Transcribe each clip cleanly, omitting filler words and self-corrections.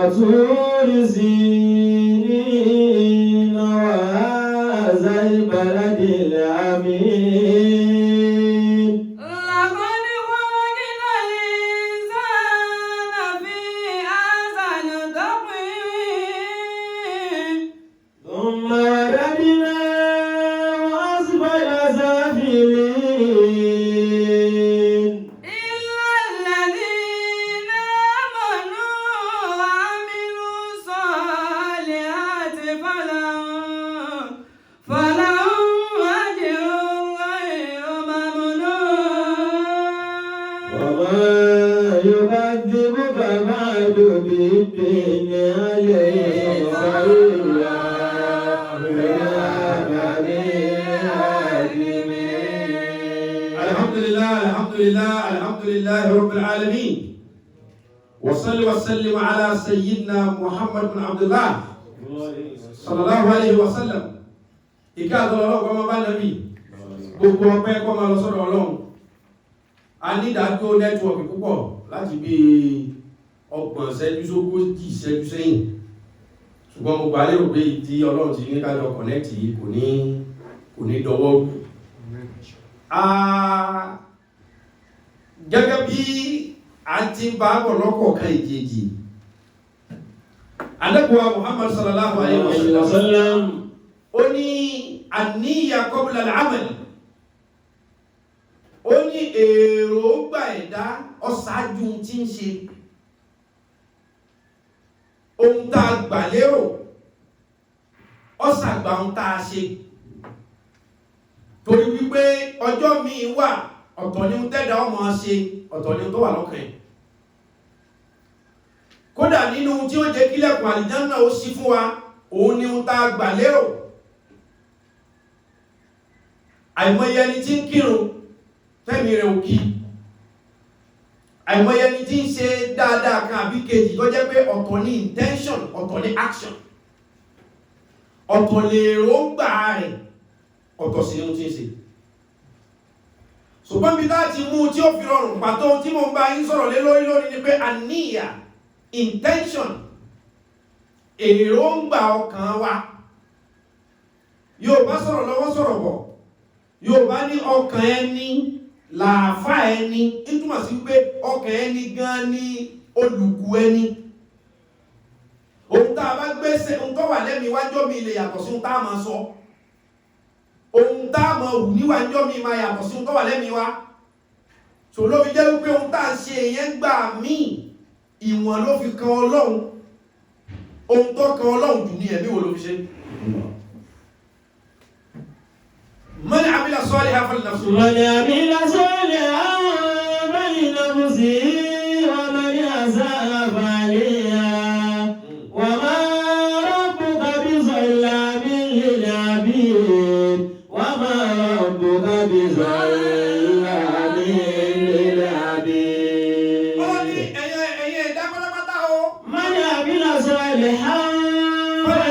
وطور سينين وهذا البلد الأمين لقد خلقنا الإنسان في أحسن تقويم ثم رددناه أسفل سافلين إلا الذين آمنوا وعملوا الصالحات فلهم أجر غير ممنون وما يكذبك بعد بالدين عليه فالله يا بني آدم الحمد لله رب العالمين وصل وسلم على سيدنا محمد بن عبد الله صلى الله عليه وسلم ìkàtọ̀ ọlọ́pọ̀ ọmọ bá nàbí gbogbo ọpẹ́ kọ́ ma lọ sọ́dọ̀ Ọlọ́run a ní ìdájọ́ nẹ́tíwọ̀kì púpọ̀ láti bí 30 ṣẹ́jú sẹ́yìn ṣùgbọ́n mo gbà lérò pé tí Ọlọ́run ti ní kájọ kọ̀nẹ́tì kò ní dọwọ́ gẹ́gẹ́ bí a ti bá bọ̀ lọ́kọ̀ọ̀kan ìjèjì Ànábì Muhammad sallallahu alaihi wasallam ó ní àníyà qabla al-amal ó ní èròǹgbà ẹ̀dá ọ̀sáájú tí ń ṣe ohun tá a gbà lérò ọ̀sàgbà ohun tá a ṣe torí wípé ọjọ́ míì wà ọ̀tọ̀ ni ó tẹ́dà ọmọ ṣe ọ̀tọ̀ ni ó tó wà lọ́kàn ẹ̀ kódà nínú tí ó jẹ́ kílẹ̀kùn àlìjánà ó ṣí fún wa òun ni ohun tá a gbà lérò àìmọye ẹni tí ń kírun tẹ́mi rẹ̀ ò kí àìmọye ẹni tí ń ṣe dáadáa kan àbí kejì tó jẹ́ pé ọ̀tọ̀ ní intention ọ̀tọ̀ ní action ọ̀tọ̀ lè rógbà rẹ̀ ọ̀tọ̀ sí ní ohun tí ń ṣe ṣùgbọ́n bí láti mú tí ó fi rọrùn pàtó tí mo ń bá yín sọ̀rọ̀ lé lórí ni pé àníyà intention èròǹgbà ọkàn wa yóò bá sọ̀rọ̀ lọ́wọ́ sọ̀rọ̀ bọ̀ yóò bá ní ọkàn ẹni làáfà ẹni ìtumọ̀ sí pé ọkàn ẹni gan ni olùkù ẹni ohun tá a bá gbéṣẹ́ ohun tó wà lẹ́mìí wájọ́ mi lè yàtọ̀ sí ohun tá a máa sọ ohun tá a máa hù níwájọ́ mi máa yàtọ̀ sí ohun tó wà lẹ́mìí wá so ló fi jẹ́ wípé ohun tá a ṣe èyẹn gbà míì ìwọ̀n ló fi kan Ọlọ́run ohun tó kan Ọlọ́run jù ní ẹ̀mí wo ló fi ṣe من عمل صالحا فلنفسه من عمل صالحا فلنفسه ومن أساء فعليها وما ربك بظلام للعبيد وما ربك بظلام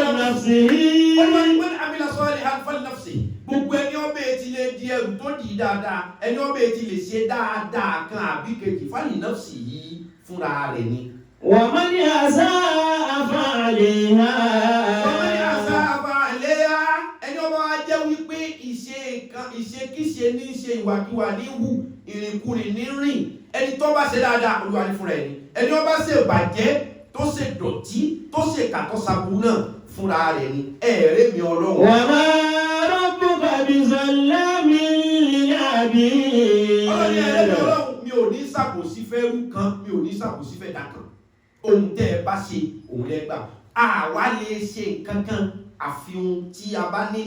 للعبيد من عمل صالحا فلنفسه gbogbo ẹni ọbẹ̀ ti lè di ẹrù tó dì dáadáa ẹni ọbẹ̀ ti lè ṣe dáadáa kan àbí kejì fálì nafsi yìí fúnra rẹ̀ ni. ومن أساء فعليها ẹni ọba wa jẹ́ wípé ìṣekíṣe ní ṣe ìwàkiwà ní hù ìrìnkúrìn ní rìn ẹni tó bá ṣe dáadáa Olúwa ní fúnra ẹni ẹni ọba ṣe bàjẹ́ tó ṣe dọ̀tí tó ṣe kàtọ́ sabu náà fúnra rẹ̀ ni ẹ̀ẹ́rẹ́ mi Ọlọ́run. وما ربك بظلام للعبيد. Ọlọ́run mi ò ní ṣàbòsí fẹ́rú kan mi ò ní ṣàbòsí fẹ́ dà kan ohun tẹ́ ẹ bá ṣe òun lẹ gbà àwa lè ṣe nǹkan kan àfi ohun tí a bá ní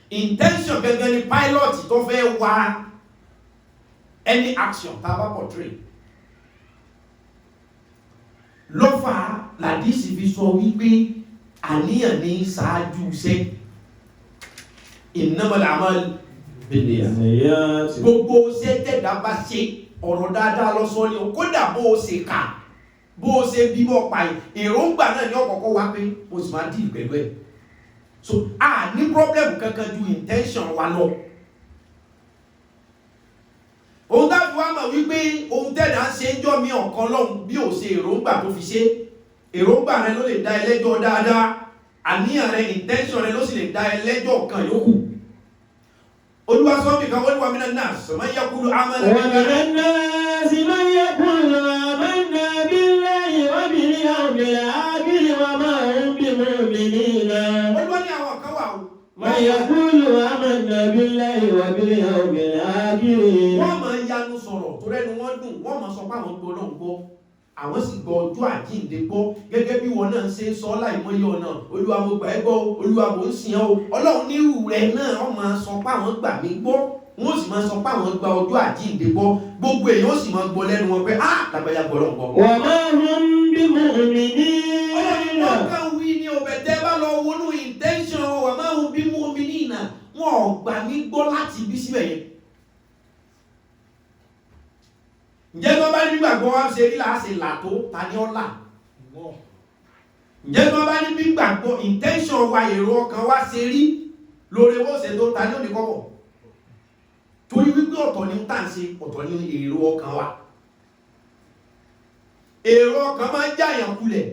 intention gẹ́gẹ́ ni pilot tó fẹ́ wá any action tá a bá portray lọ́fà làdísì fi sọ wípé àníyàn ní ṣáájú iṣẹ́ innamal a'mal binniyat gbogbo iṣẹ́ tẹ̀dá bá ṣe ọ̀rọ̀ dáadáa lọ́sọ́ ni kódà bó o ṣe kà bó o ṣe bímọ pa èròǹgbà náà ní ọ̀kọ̀ọ̀kọ̀ wá pé o sì máa dì pẹ̀lú ẹ̀ so a ní problem kankan ju intention wa lọ ohun dájú wa mọ̀ wípé ohun tẹ̀dá à ń ṣe ń jọ́ mi ọ̀kan lọ́hùn bí ò ṣe èròǹgbà tó fi ṣe èròǹgbà rẹ ló lè dá ẹlẹ́jọ́ dáadáa àníyàn rẹ intention rẹ ló sì lè dá ẹlẹ́jọ́ kan yòókù olúwa sọ́bì kan wọ́n wà mí náà sọ̀mọ́ yẹ kúrò amánà olúwa ní àwọn kan wà من يقول آمنا بالله وباليوم الآخر wọ́n máa yanu sọ̀rọ̀ tó rẹ́nu wọ́n dùn wọ́n máa sọ pé àwọn gbọ́ náà gbọ́ àwọn sì gbọ́ ọjọ́ àjíǹde gbọ́ gẹ́gẹ́ bí wọn náà ṣe ń sọ láìmọye ọ̀nà olúwa mo gbà ẹ́ gbọ́ olúwa mo ń sìn ọ́ ọlọ́run nírú rẹ̀ náà wọ́n máa sọ pé àwọn gbà mí gbọ́ wọ́n sì máa sọ pé àwọn gba ọjọ́ àjíǹde gbọ́ gbogbo èèyàn ó sì máa gbọ́ lẹ́nu wọn pé lágbàáyà gbọ́ lọ́n gbọ́. wọ́n máa ń bí mùmínì. ọlọ́run wọn kàn wí ní ọbẹ̀ tẹ́ bá lọ wọnú intention wọ́n máa ń bí mùmínì náà wọn ò gbà mí gbọ́ láti bí síbẹ̀ yẹn. ǹjẹ́ tó bá ní gbàgbọ́ wá ṣe rí láà ṣe là tó ta ní ọ́là ǹjẹ́ tó bá ní bí gbàgbọ́ intention wa èrò ọkàn wa ṣe rí lórí owó ṣe tó ta ní òníkọ́bọ̀ torí wípé ọ̀tọ̀ ní tá ń ṣe ọ̀tọ̀ ní èrò ọkàn wa èrò ọkàn máa ń jáyàn kulẹ̀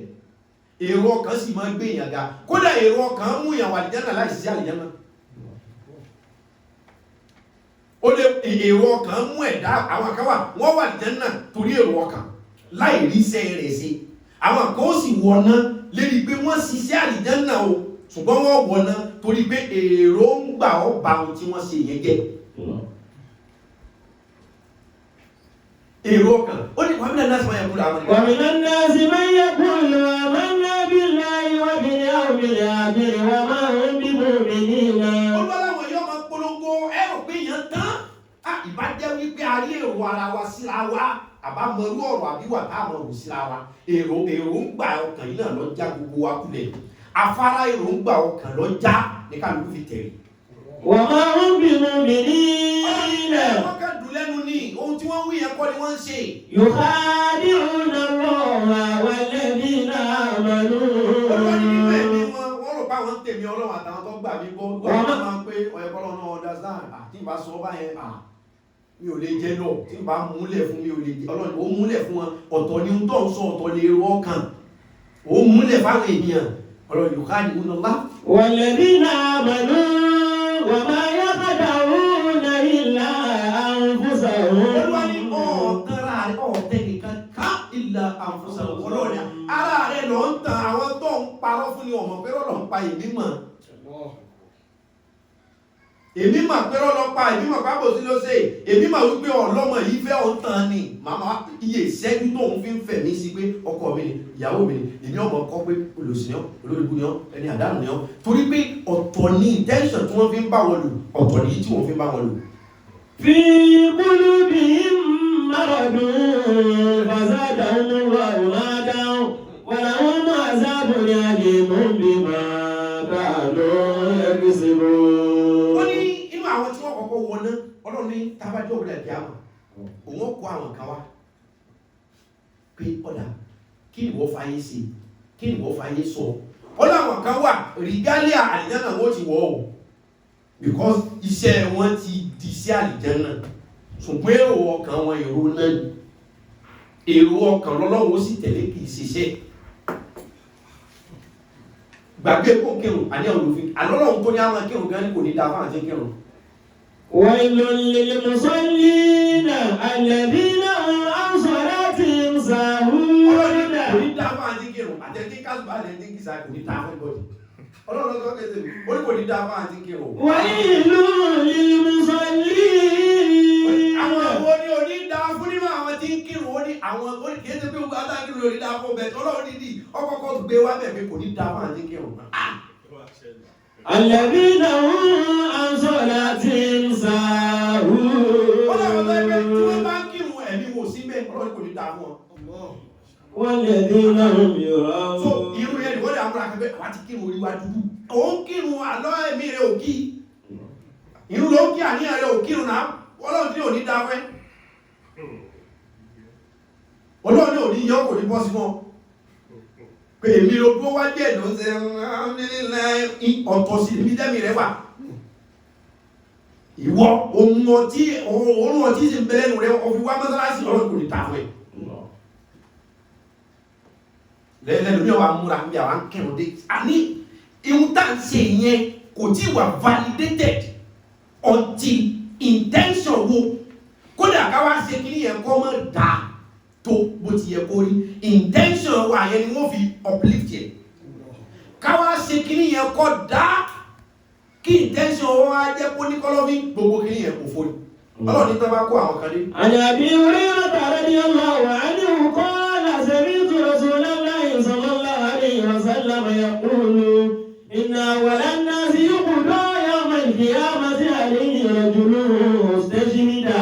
èrò ọkàn sì máa ń gbé èèyàn ga kódà èrò ọkàn mú ìyàwó àlìjánà láì sí àlìjánà ó lè èrò ọkàn mú ẹ̀dá àwọn kan wà wọ́n wà àlìjánà torí èrò ọkàn láì rí iṣẹ́ rẹ̀ sí àwọn kan ó sì wọ̀nà lérí pé wọ́n ṣiṣẹ́ àlìjánà o ṣùgbọ́n wọ́n wọ̀nà torí pé èrò ń gbà ọ́ bá ohun tí wọ́n ṣe yẹn jẹ́ èrò ọkàn ó ní wàmínà náà sì máa yẹ kúrò àwọn ènìyàn. wàmínà náà sì máa yẹ kúrò àmánà billahi wa bil yawmil akhir wa ma hum bi mu'minina. olùwàláwọ̀ yóò máa polongo ẹ̀rọ pé èèyàn tán ìbá jẹ́ wípé a rí èrò ara wa síra wa àbámọ̀rú ọ̀rọ̀ àbíwà táwọn ò síra wa èròǹgbà ọkàn yìí náà lọ já gbogbo wa kulẹ̀ afárá èròǹgbà ọkàn lọ já ní kálukú fi tẹ̀lé. wa ma hum bi mu'minina. wọ́n kàn dùn lẹ́nu ní ohun tí wọ́n wí yẹn kọ́ ni wọ́n ń ṣe. yukhadi'una Allaha walladhina amanu. olùwà ní nínú ẹ̀mí wọn wọ́n rò pé àwọn ń tèmi ọlọ́run àtàwọn tó gbà mí gbọ́ wọ́n máa ń pé ọ̀yẹ́kọ́lọ́ náà understand tí n bá sọ báyẹn mi ò lè jẹ́ lọ tí n bá múlẹ̀ fún mi ò lè jẹ́ ọlọ́run ó múlẹ̀ fún wọn ọ̀tọ̀ ni ń tọ́ ń sọ ọ̀tọ̀ lè rọ ọkàn ó múlẹ̀ fáwọn ènìyàn ọlọ́run yukhadi'una Allaha walladhina amanu wa ma yakhda'una illa anfusahum. olúwa ní ọ̀tẹ́ra rẹ̀ ọ̀tẹ́ nìkan ká illa anfusahum ọlọ́run ara rẹ̀ lọ ń tan àwọn tó ń parọ́ fún ni ọmọ pé rọ́lọ́ ń pa èmi mọ̀ èmi mà pé rọ́lọ́pàá èmi mà pápò sí ló ṣe èmi mà wípé ọlọ́mọ yìí fẹ́ ọ̀tàn ni màmá iye ìṣẹ́jú tóun fi ń fẹ̀ mí sí pé ọkọ mi ni ìyàwó mi ni èmi ọmọ kọ́ pé olùsìnyàn olórígun ni ọ́ ẹni àdánù ni ọ́ torí pé ọ̀tọ̀ ní intention tí wọ́n fi ń bá wọn lò ọ̀tọ̀ ní tí wọ́n fi ń bá wọn lò. fi qulubihim maradun fazadahumullahu rahadan wa lahum azabun alimun bima kanu yaksibun. àwọn tí wọ́n kọ́kọ́ wọná ọlọ́run ní tábájọ́ òwúrẹ̀ ìdí àmà òun ó kó àwọn kan wá pé ọ̀dà kí ni wọ́n fàyè sí kí ni wọ́n fàyè sọ ọ̀dà àwọn kan wà rìgálíà àlìjánà wọ́n ti wọ̀ ọ́ because iṣẹ́ wọn ti di sí àlìjánà ṣùgbọ́n èrò ọkàn wọn èrò náà ni èrò ọkàn lọ́lọ́wọ́ sì tẹ̀lé kì í ṣiṣẹ́ gbàgbé kó kírun àníyàn olùfin àlọ́lọ́run tó ní àwọn kírun gan ni kò ní dáa fáwọn àti kírun. ويل للمصلين الذين هم عن صلاتهم ساهون. kò ní dáa fáwọn àti kírun àtẹ̀kí kásùbà lè ní kìsà kò ní dáa fún bọ́dì ọlọ́run lọ́kọ́ kẹsẹ̀ mi ó ní kò ní dáa fáwọn àti kírun. ويل للمصلين. àwọn wo ni ò ní dáa fún nínú àwọn tí ń kírun ó ní àwọn kìí ṣe pé gbogbo àtàkìrún ò ní dáa fún bẹ́ẹ̀ ọlọ́run dídì ọkọ̀ọ̀kọ̀ gbé wá bẹ̀ pé kò ní dáa fáwọn àti kírun. الذين هم عن صلاتهم ساهون. ọlọ́run lọ́wọ́ ẹgbẹ́ tí wọ́n bá ń kírun ẹ̀mí wò sí bẹ́ẹ̀ ọlọ́run kò ní dáa fún wọn. والذين هم يراءون. so irú yẹn ni wọ́n lè àmúra kẹfẹ́ àwọn ti kírun orí wa dúdú òun kírun àlọ́ ẹ̀mí rẹ̀ ò kí irú ló ń kí àníyàn rẹ̀ ò kírun náà ọlọ́run tí ò ní dáa fẹ́ ọlọ́run ní ò ní yọ kò ní bọ́ sí wọn pé èmi ló gbó wá jẹ́ ìlú ṣe ọ̀tọ̀ sí ibi jẹ́mi rẹ̀ wà ìwọ ohun ọtí sì ń bẹ́lẹ́nu rẹ̀ ọfi wá mọ́sálásí ọlọ́run kò ní dáa fẹ́ lẹ́nu ní wa múra bí àwọn akẹ́rù dé àní ihun tá à ń ṣe yẹn kò tí wà validated until intention wo kódà ká wá ṣe kí ni yẹn kọ́ mọ́ dáa tó bó ti yẹ kó rí intention wa yẹn ni wọ́n fi uplift yẹn ká wá ṣe kí ni yẹn kọ́ dáa kí intention wa jẹ́ kó ní kọ́lọ́fín gbogbo kí ni yẹn kò fóni ọlọ́run ní tó bá kó àwọn kan dé. àyàbí orí ọ̀tà rẹ̀ ni ọlọ́wà ní òkọ́ làṣẹ́bí tó Rasulullahi sallallahu alaihi wasallam yaqulu inna awwalan nasi yuqda yawma al-qiyamati alayhi rajulun mustajmida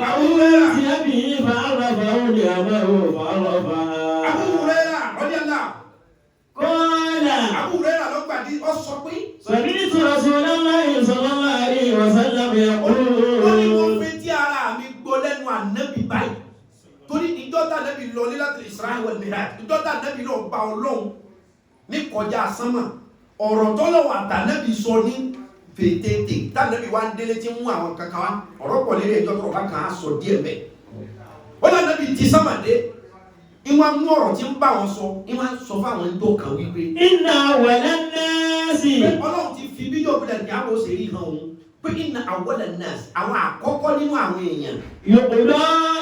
fa'uti bihi fa'arafahu ni'amahu fa'arafaha. Abu Hurairah radiyallahu qala Abu Hurairah ló gbàdí ọ sọ pé sami'tu Rasulullahi sallallahu alaihi wasallam yaqulu ànábì báyìí torí ìjọ́ta ànábì lọ ní láti Isra'il wal Mi'raj ìjọ́ta ànábì lọ bá Ọlọ́run ní kọjá sánmà ọ̀rọ̀ tọ́lọ́wọ́ àtànábì sọ ní fètètè tànábì wá ń délé tí mú àwọn kankan wá ọ̀rọ̀ pọ̀ lérí ẹjọ́ tọrọ bá kan á sọ díẹ̀ bẹ́ẹ̀ wọ́n lànábì ti sánmà dé ìwọ̀n mú ọ̀rọ̀ tí ń bá wọn sọ ìwọ̀n sọ fáwọn ẹni tó kàn wípé inna awwalan nasi Ọlọ́run ti fi bídíò bílẹ̀ ní àwọn òṣèré hàn òun pé inna awwalan nas àwọn àkọ́kọ́ nínú àwọn èèyàn yuqda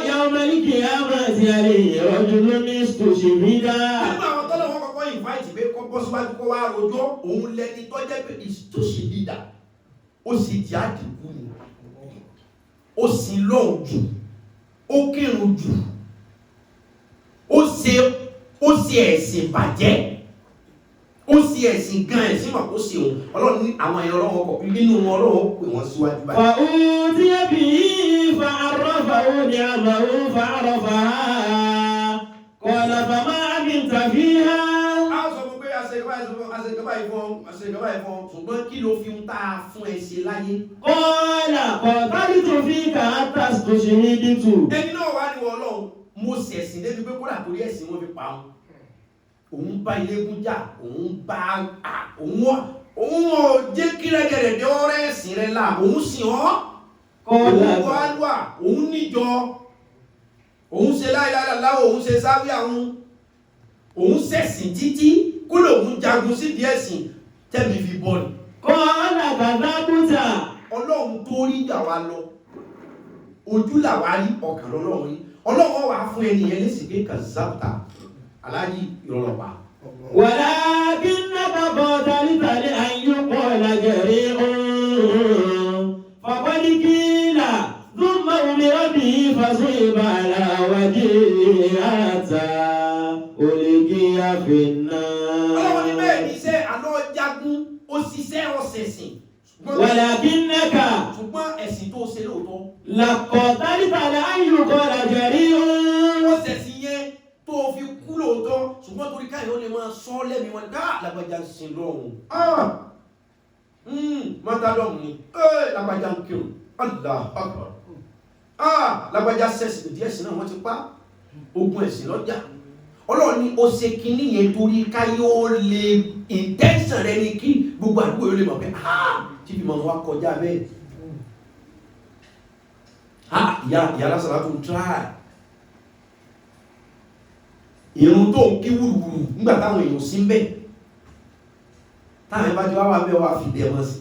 yawmal qiyamati alayhi rajulun istushhida. nínú àwọn tọ́lọ̀ wọn kọ́kọ́ invite pé kọ́ bọ́ síwájú kó wá rojọ́ òun lẹni tó jẹ́ pé istushhida ó sì jẹ́ àdìgún ni ó sì lọ́ọ̀ jù ó kírun jù ó ṣe ẹ̀sìn bàjẹ́ ó sì ẹ̀sìn gan ẹ̀sìn mà kó sí òun ọlọ́run ní àwọn ẹ̀yọ́ ọlọ́wọ́ kọ̀ nínú wọn ọlọ́wọ́ pè wọ́n síwájú báyìí. فأوتي به فعرفه نعمه فعرفها قال فما عملت فيها. a sọ fún pé àṣegaba ìfọn ṣùgbọ́n kí ló fi ń ta fún ẹ ṣe láyé. قال قاتلت فيك حتى استشهدت. ẹni náà wá ní ọlọ́run mo ṣẹ̀sìn débi pé kódà torí ẹ̀sìn wọn fi pa wọn. òun bá ilégún jà òun ò jẹ́ kí rẹ́gẹ̀rẹ̀dẹ̀ ọ̀rẹ́ ẹ̀sìn rẹ̀ là òun sì ọ́ òun kọ́ àlùwà òun níjọ òun ṣe láìláìláà òun ṣe sáwí àwọn òun ṣẹ̀sìn títí kó lòun jagun sídìí ẹ̀sìn tẹ́mi fi bọ́ ni. قال كذبت. ọlọ́run tó rí ìjà wa lọ ojú làwa rí ọkàn lọ́lọ́run rí ọlọ́run wà fún ẹnìyẹn lẹ́sìn pé kàzáàtà aláàjì ìrọ̀lọ́pàá. ولكنك قاتلت لأن يقال جريء فقد قيل ثم أمر به فصيب على وجهه حتى ألقي في النار. ọlọ́run ní bẹ́ẹ̀ ní iṣẹ́ àlọ́ jagun ó ṣiṣẹ́ ọ̀sẹ̀sìn. ولكنك ṣùgbọ́n ẹ̀sìn tó ṣe lóòótọ́. لقاتلت لأن يقال جريء. ọ̀sẹ̀sìn yẹn tó fi kú lóòótọ́ ṣùgbọ́n torí káyọ̀ lè máa sọ lẹ́mi wọn ká lágbàjá ń sin lọ́hùn. mọ́tàlọ́hùn ni lágbàjá ń kírun Allahu Akbar. lágbàjá sẹ́sìn díẹ̀ sí náà wọ́n ti pa ogun ẹ̀sìn lọ́jà. ọlọ́run ní ó ṣe kínní yẹn torí káyọ̀ lè intention rẹ ni kí gbogbo àdúgbò yóò lè mọ̀ pé tí fi mọ̀ wá kọjá bẹ́ẹ̀. ìyá lásàlá tó ń try ìrun tó ń kí wùrùwùrù nígbà táwọn èèyàn sí ń bẹ̀ táwọn ìbájú wá wà bẹ́ wà fìdí ẹmọ́ sí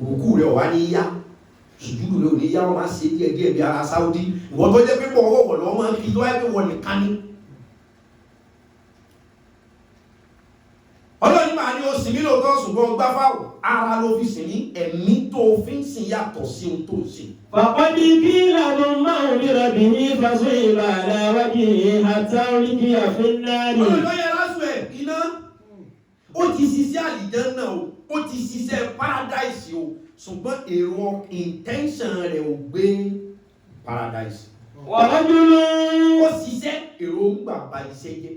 òkú rẹ̀ wà ní yá ṣùgbùrù rẹ̀ ò ní yá wọ́n máa ṣe díẹ̀ díẹ̀ bí ara Saudi ìwọ́n tó jẹ́ pípọ̀ ọwọ́ lọ́wọ́ máa ń kí tó wáyé pé wọ́n nìkan ní ọlọ́ni máa ní ó sì nílò tó ṣùgbọ́n gbáfáwò ara ló fi sìn ní ẹ̀mí tó fi ń sìn yàtọ̀ sí ohun tó ń sìn. فقد قيل ثم أمر به فصيب على وجهه حتى ألقي في النار. ọlọ́yẹ lásùn ẹ̀ iná ó ti ṣiṣẹ́ àlìjẹ́nnà o ó ti ṣiṣẹ́ paradise o ṣùgbọ́n èrò intention rẹ̀ ò gbé paradise. ورجل ó ṣiṣẹ́ èrò ń gbà bá iṣẹ́ jẹ́.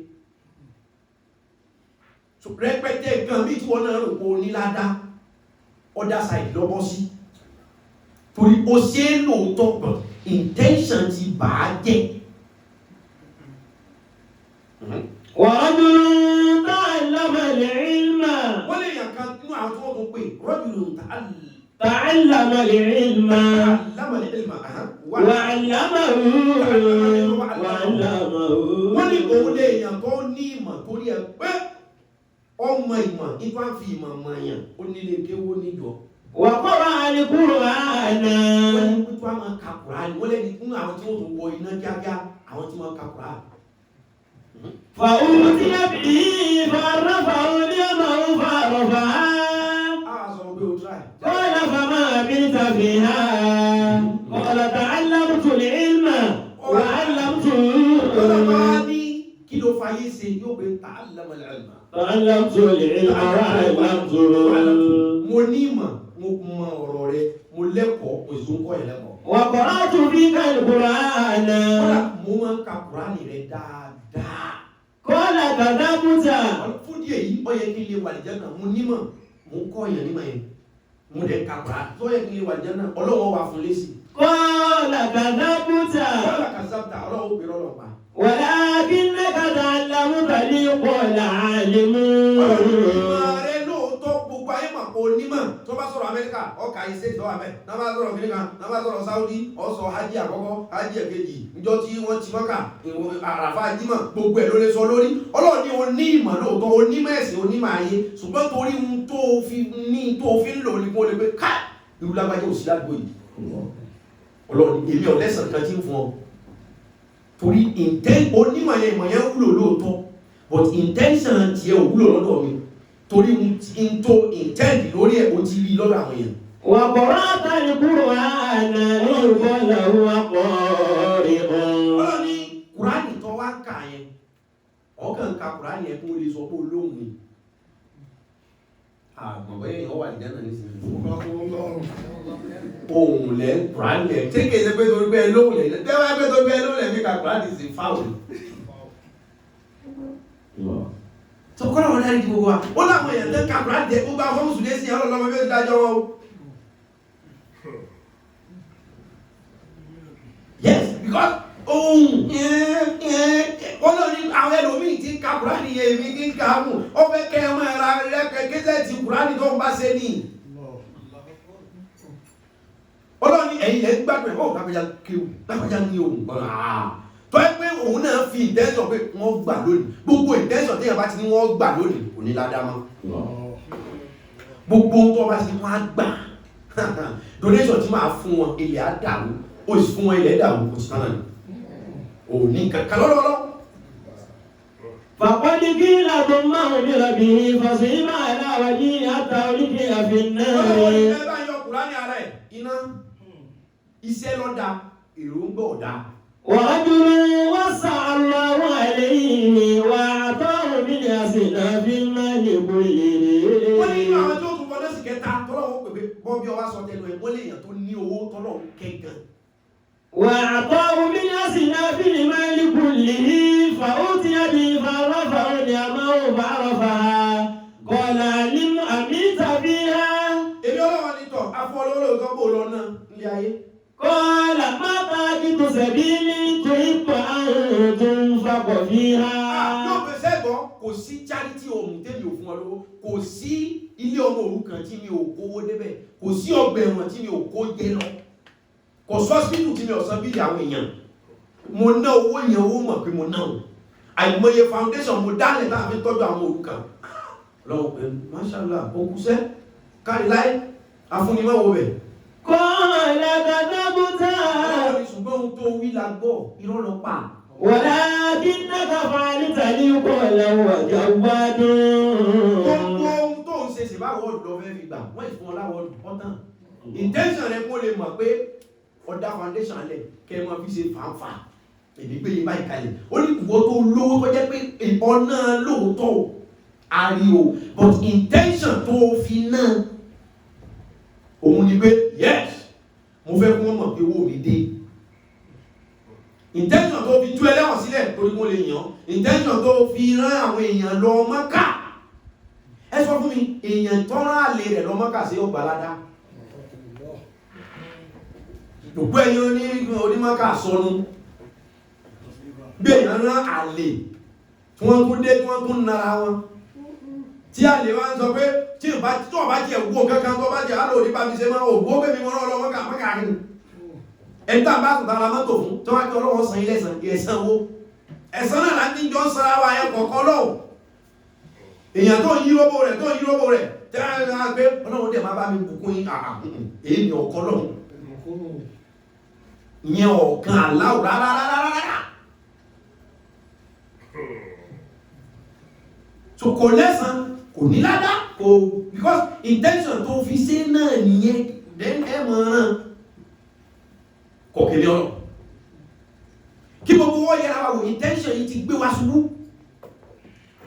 rẹpẹtẹ nǹkan bí tí wọ́n náà rò pé onílàdá other side lọ́bọ́ sí torí ó ṣe é lóòótọ́ pọ̀ intention ti bà á jẹ́. ورجل تعلم العلم. wọ́n lè yàn kan nínú àwọn tí wọ́n tún pè rọ́jùlù تعلم العلم وعلمه. wọ́n ní òun lè yàn tó ní ìmọ̀ pé ọmọ ìmọ̀ ìfà ń fi ìmọ̀ mọ̀ èèyàn ó nílé kéwó níjọ. وقرأ القرآن wọ́n ní pípa máa ka Kùránì wọ́n lẹ́ni fún àwọn tí wọ́n tún wọ iná kíákíá àwọn tí wọ́n ka Kùránì. فأوتي به فعرفه اليمه فعرفها قال فما عملت فيها قال تعلمت العلم وعلمته kí ló fàyè ṣe yóò gbé ta'allama al-ilma. تعلمت العلم وعلمته. mo ní ìmọ̀ mo mọ ọ̀rọ̀ rẹ mo lẹ́kọ̀ọ́ mo sì ń kọ́ yẹn lẹ́kọ̀ọ́. وقرأت فيك القرآن. kódà mo máa ń ka Kùránì rẹ dáadáa. قال كذبت. fún díẹ̀ yìí ó yẹ kí n lè wà lìjẹ́ náà mo nímọ̀ mo ń kọ́ yẹn nímọ̀ yẹn mo dẹ̀ ka Kùránì tó yẹ kí n lè wà lìjẹ́ náà Ọlọ́run wà fún lẹ́sìn. قال كذبت. kódà kazabta Ọlọ́run bèrè ọlọ́pàá. ولكنك تعلمت ليقول عالم. ìmọ̀ rẹ lóòótọ́ gbogbo ayé mọ̀ kó onímọ̀ tó bá sọ̀rọ̀ Amẹ́ríkà ọkà iṣẹ́ ìtọ́ àmẹ́ náà bá sọ̀rọ̀ kìnìkan náà bá sọ̀rọ̀ Saudi ọ̀sọ̀ hajj àkọ́kọ́ hajj èkejì níjọ́ tí wọ́n ti mọ́kà àràfà jímọ̀ gbogbo ẹ̀ ló lè sọ lórí Ọlọ́run ní oní ìmọ̀ lóòótọ́ onímọ̀ ẹ̀sìn onímọ̀ ayé ṣùgbọ́n torí ohun tó fi ń lò ní kó lè pé ká irú lágbájá òsì ládùúgbò yìí Ọlọ́run èmi ọ̀lẹ́sàn kan tí ń fún ọ torí onímọ̀ yẹn ìmọ̀ yẹn wúlò lóòótọ́ but intention tiẹ̀ ò wúlò lọ́dọ̀ mi torí n tó intend lórí ẹ̀ o ti rí lọ́dọ̀ àwọn èèyàn. وقرأت القرآن ليقول هو قارئ. Ọlọ́run ní Kùránì tó wá kà yẹn ọkàn ka Kùránì yẹn kó lè sọ pé olóhùn ni. àgbọ̀nbẹ́ yẹn wà ní dáná nísìnyí. ohun lẹ Kùránì lẹ tí kìí ṣe pé torí pé lóhùn lẹ tẹ́wọ́ pé torí pé lóhùn lẹ fi ka Kùránì sí fáwọn. Sọ̀kọ́lá wọn dárí di gbogbo wa. Ó láwọn èèyàn tẹ́ ka Kùránì jẹ gbogbo àwọn Mùsùlùmí sí ọlọ́run lọ́mọ bí ó ti dájọ́ wọn o. Yes, because ohun olórí àwọn ẹlòmíì tí ń ka Kùránì yẹ èmi kí ń ka mú ó fẹ́ kẹ́ ẹ máa ra kẹ́sẹ̀ tí Kùránì tó ń bá ṣe ní. Ọlọ́run ní ẹ̀yìn ẹ̀ ń gbàgbé ọ̀ lápẹjá kéwù lápẹjá ní ohun tó ẹ pé òun náà fi intention pé wọ́n gbà lónìí gbogbo intention tí yẹn bá ti ní wọ́n gbà lónìí kò ní ládàmọ́ gbogbo tó bá ti ní wọ́n á gbà donation tí máa fún wọn ilẹ̀ á dàrú ó sì fún wọn ilẹ̀ dàrú kò sí kánà ní òní kankan lọ́lọ́lọ́. فقد قيل ثم أمر به فصيب على وجهه حتى ألقي في النار. ẹ bá yọ Kùránì ara ẹ̀ iná iṣẹ́ lọ́dà èròǹgbà ọ̀dà. ورجل وسع الله عليه وأعطاه من أسناف المال كله. wọ́n ní àwọn tó tún wọlé sí kẹta tọ́lọ́wọ́ pèpè bọ́bí ọwá sọ tẹnu ẹ̀ wọ́n lè yàn tó ní owó tọ́lọ́wọ́ kẹ́gàn. وأعطاه من أسناف المال كله فأوتي به فعرفه نعمه فعرفها قال أمنت بها. èmi ọlọ́wọ́ ní tọ̀ afọlọ́wọ́ tó bò lọ náà nílé ayé. قال ما تجد سبيلي تحب أن تنفق فيها. yóò fẹsẹ̀ gbọ́ kò sí charity home tẹ́mi ò fún ọ lówó kò sí ilé ọmọ òrukàn tí mi ò kówó débẹ̀ kò sí ọgbà ẹ̀wọ̀n tí mi ò kó jẹ lọ kò sọ́sibítù tí mi ò san bíi àwọn èèyàn mo ná owó yẹn owó mọ̀ pé mo ná o àìmọye foundation mo dálẹ̀ tá a fi tọ́jú àwọn òrukàn lọ́wọ́ pé mashallah òkúṣẹ́ kárí láì afúnimáwo bẹ̀. قال كذبت. ṣùgbọ́n ohun tó wí la gbọ́ irọ́ lọ pa. ولكنك فعلت ليقول هو جواد. gbogbo ohun tó ń ṣe ṣe bá wọ́ọ̀dù lọ fẹ́ fi gbà wọ́n ìfún ọlá wọ́ọ̀dù ọ̀tàn. intention rẹ kó lè mọ̀ pé ọ̀dà foundation lẹ̀ kẹ́ ẹ máa fi ṣe fàáfà èdè gbé yín báyìí kalẹ̀ ó ní ìwọ tó lówó tó jẹ́ pé ọ̀nà lóòótọ́ ariwo but intention tó fi náà òun ni pé yes mo fẹ́ kí wọ́n mọ̀ pé owó mi dé intention tó fi tú ẹlẹ́wọ̀n sílẹ̀ torí kó lè yàn intention tó fi rán àwọn èèyàn lọ Mákà ẹ sọ fún mi èèyàn tó rán àlè rẹ̀ lọ Mákà sí ọgbà ládá gbogbo ẹ̀yin onímọ̀ká sọnù bí èèyàn rán àlè tí wọ́n tún dé tí wọ́n tún nara wọn tí àlè wá ń sọ pé tí ọba jẹ́ ògbó kankan tó bá jẹ́ àlò nípa fi ṣe máa ògbó pé mi wọ́n lọ́wọ́ Mákà rí ẹ̀ta bá tún tara mọ́tò fún tó wá jẹ́ ọlọ́wọ́ san ilé ẹ̀sán owó ẹ̀sán náà láti jọ ń sara wa ẹ̀ kọ̀ọ̀kan lọ́wọ́ èèyàn tó yí róbó rẹ̀ tẹ́lá pé ọlọ́run dẹ̀ máa bá mi bùkún yín èyí ni ọkọ lọ́run ìyẹn ọ̀kan aláwọ̀ rárá so kò lẹ́san kò ní ládá kò because intention tó fi ṣe náà nìyẹn then ẹ mọ̀ ràn kọ̀kẹ́lẹ́ ọ̀rọ̀ kí gbogbo wọ́n yẹra wà wò intention yìí ti gbé wa ṣubú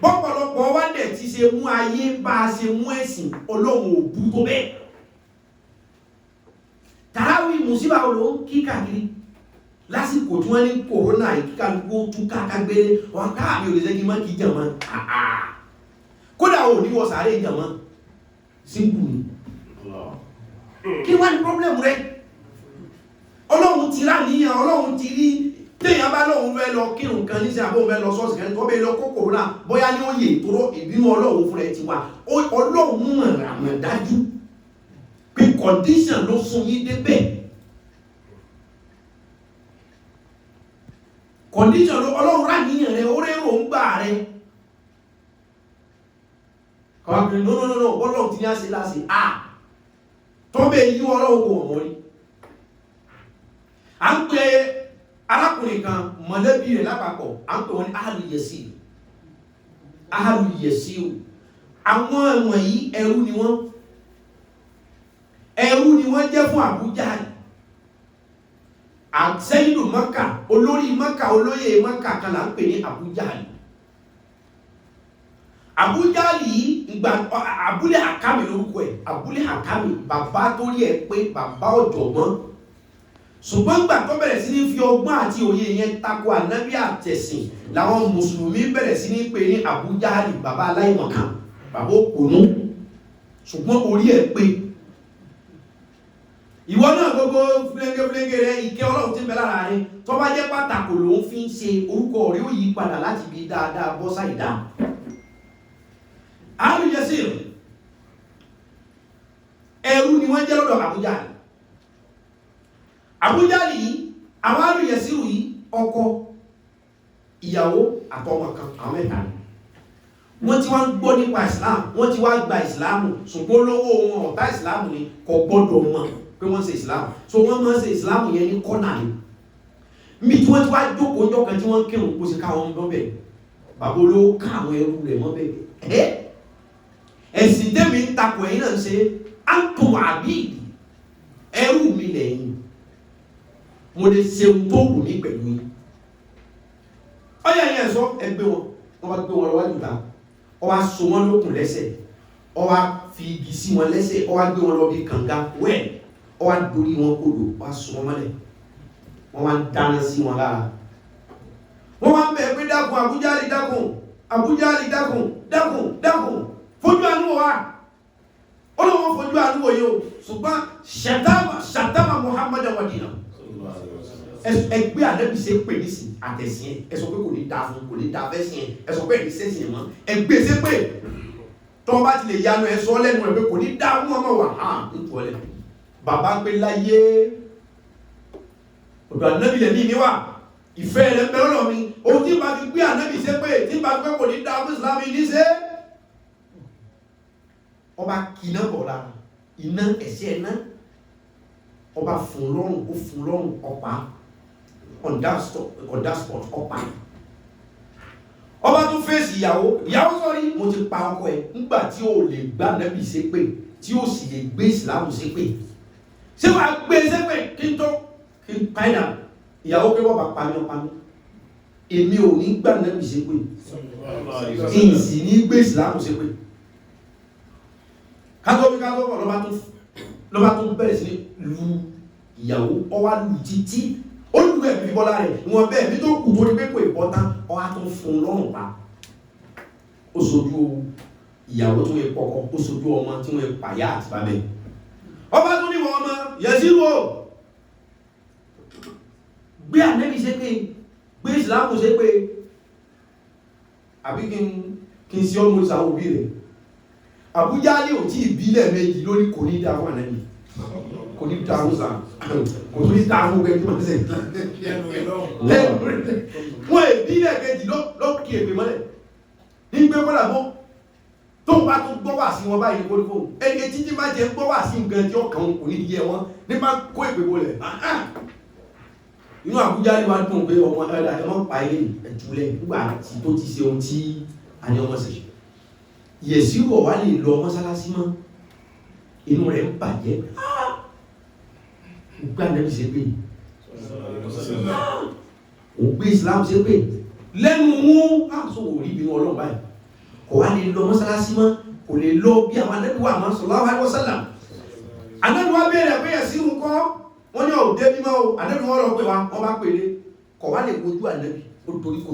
bọ́pọ̀lọpọ̀ wá dẹ̀ ti ṣe mú ayé bá a ṣe mú ẹ̀sìn ọlọ́run òbú tó bẹ́ẹ̀ tàràwí mùsíbà olóhùn kíkàkiri lásìkò tí wọ́n ní kòrónà ìkíkàlùkù tún káàkiri wọn káàmì òrìṣẹ́ kí mọ́ kí jẹ̀mọ́ kódà ò ní wọ́n sàárè jẹ̀mọ́ sínkù ní kí wá ní pọ́blẹ̀mù rẹ̀ ọlọ́run ti rá níyàn ọlọ́run ti rí téèyàn bá lóun fẹ́ lọ kírun kan ní sí àbóhun fẹ́ lọ sọ́ọ̀sì kan tó bẹ́ẹ̀ lọ kó kòrónà bóyá ní ó yè ìtòrò ìbínú ọlọ́run fún rẹ̀ ti wà ọlọ́run mọ̀ dájú pé condition ló sún yín débẹ̀ condition ló ọlọ́run rà níyàn rẹ̀ ó rérò ń gbà rẹ̀ kọ́wàkiri no ọlọ́run ti ní àṣẹ láṣẹ tó bẹ́ẹ̀ yí ọlọ́run kò wọ̀n mọ́rí à ń pè arákùnrin kan mọ̀lẹ́bí rẹ̀ lápapọ̀ à ń pè wọ́n ní Ahlu Yasiru àwọn ẹ̀wọ̀n yìí ẹrú ni wọ́n jẹ́ fún Abu Jahl àṣẹ́yìnlò Mákà olórí Mákà olóyè Mákà kan là ń pè ní Abu Jahl Abu Jahl yìí ìgbà Abul Hakam lórúkọ ẹ̀ Abul Hakam bàbá tó rí ẹ̀ pé bàbá ọ̀jọ̀gbọ́n ṣùgbọ́n gbà tó bẹ̀rẹ̀ sí ní fi ọgbọ́n àti òye yẹn tako ànábì àtẹ̀sìn làwọn mùsùlùmí bẹ̀rẹ̀ sí ní pè ní Abu Jahl bàbá aláìmọ̀kan bàbá òpònú ṣùgbọ́n orí ẹ̀ pé ìwọ náà gbogbo fúlẹ́gẹ́fúlẹ́gẹ́ rẹ ìkẹ́ ọlọ́run tí ń bẹ lára rẹ tó bá jẹ́ pàtàkì ló ń fi ń ṣe orúkọ rẹ ó yí padà láti bí dáadáa bọ́ sáìdá Ahlu Yasiru ẹrú ni wọ́n jẹ́ lọ́dọ̀ Abu Jahl Abu Jahl yìí àwọn Ahlu Yasiru yìí ọkọ ìyàwó àtọmọ kan àwọn mẹ́ta ni wọ́n ti wá ń gbọ́ nípa Islam wọ́n ti wá gba Islam ṣùgbọ́n lówó wọn ọ̀tá Islam ni kò gbọ́dọ̀ mọ̀ pé wọ́n ṣe Islam so wọ́n máa ń ṣe Islam yẹn ní kọ́nà ni mi tí wọ́n ti wá jókòó ọjọ́ kan tí wọ́n kírun kó sì káwọn ọmọ bẹ́ẹ̀ bàbá olówó ká àwọn ẹrú rẹ̀ mọ́ bẹ́ẹ̀ ẹ̀sìn tẹ́mi ń takò ẹ̀yìn náà ṣe antum abidi ẹrú mi lẹ́yìn mo lè ṣe ohun tó wù mí pẹ̀lú yín ọyá yẹn sọ ẹgbẹ́ wọn bá gbé wọn lọ wájú ta ọ wá so wọn lókùn lẹ́sẹ̀ ọ wá fi igi sí wọn lẹ́sẹ̀ ọ wá gbé wọn lọ bí kànga wẹ́ẹ̀ ọ wá dorí wọn kodò ọ wá so wọn mọ́lẹ̀ wọ́n wá ń dáná sí wọn lára wọ́n wá ń bẹ̀ pé dákun Abu Jahl dákun Abu Jahl dákun fojú àánú wa olóòwò fojú àánú wòye o ṣùgbọ́n ṣàtàmà Muhammad wadina ẹgbẹ́ ànábì ṣe pè ní sí àtẹ̀sìn ẹ sọ pé kò ní dáa fún kò ní dáa fẹ́ sìn ẹ sọ pé ẹ̀rí sẹ́sìn mọ́ ẹgbẹ́ ṣe pé tọ́ bá ti lè yanu ẹ sọ lẹ́nu ẹ pé kò ní dáa fún ọmọ wa nítorí ọlẹ́ bàbá pé láyé ọ̀dọ̀ ànábì lẹ́ni mi wà ìfẹ́ rẹ̀ bẹ́ẹ̀ lọ mi ohun tí bá fi gbé ànábì ṣe pé tí bá fi pé kò ní dáa fún Islam ní ṣe ọba kìnnà bọ̀ lára iná ẹ̀ṣẹ́ iná ọba fún lọ́rùn ọpa on that spot ọpa ọba tún fèsì ìyàwó sọ́rí mo ti pa ọkọ ẹ̀ nígbà tí ó lè gbá ànábì ṣépè tí ó sì lè gbé ìsìlámù ṣépè ṣé wàá gbé ṣépè kí n pàìdà ìyàwó pé wọ́n bá pa mí ọpa mi èmi ò ní gbá ànábì ṣépè kí n sì ní gbé ìsìlámù ṣépè kátó lọ́ba tún bẹ̀rẹ̀ sí lu ìyàwó ọwá lù títí ó lù ẹ̀mí bọ́lá rẹ̀ ìwọ̀n bẹ́ẹ̀ bí tó kù tó ní pé kò ìbọ́tán ọwá tó fún lọ́rùn pa ó sojú ìyàwó tó yẹ kọ́kọ́ ó sojú ọmọ tí wọ́n pàyà àti bàbẹ́ ọba tó níwọ̀n ọmọ Yasiru gbé ànẹ́bì ṣe pé gbé ìsìlámù ṣe pé àbí kí n sí ọmọ ìsàwò bí rẹ̀ Abu Jahl ò tí ìbílẹ̀ méjì lórí kò ní dáa fún ànẹ́bì kò ní dáa fún sáà kò tó ní dáa fún gẹ́gẹ́ mọ́ sẹ́ wọ́n ìbílẹ̀ kejì lókè èpè mọ́lẹ̀ ní gbé kọ́lá mọ́ tó bá tún gbọ́ wà sí wọn báyìí kó nípò ẹni títí bá jẹ gbọ́ wà sí nǹkan tí ọkàn kò ní yẹ wọn nípa kó ìpèbó rẹ̀ inú Àbújá ní wàá dùn pé ọmọ ẹ̀dá ẹ̀mọ́ pa ilé ẹ̀júlẹ̀ nígbà tó ti ṣe ohun tí a ní ọmọ sí yẹ̀sí wọ̀ wá lè lọ mọ́sálásí mọ́ inú rẹ̀ ń bàjẹ́ gbá nẹ́bí ṣe pé òun gbé Islam ṣe pé lẹ́nu mú àṣòwò rí ìbínú Ọlọ́run báyìí kò wá lè lọ mọ́sálásí mọ́ kò lè lọ bí àwọn anẹ́bíwà máa sallallahu alaihi wasallam anẹ́bíwà bẹ̀rẹ̀ pé ẹ̀sí ń kọ́ wọ́n ní ọ̀dẹ́ mímọ́ o anẹ́bíwà lọ pé wọ́n bá pèrè kò wá lè wojú anẹ́bí ó torí kò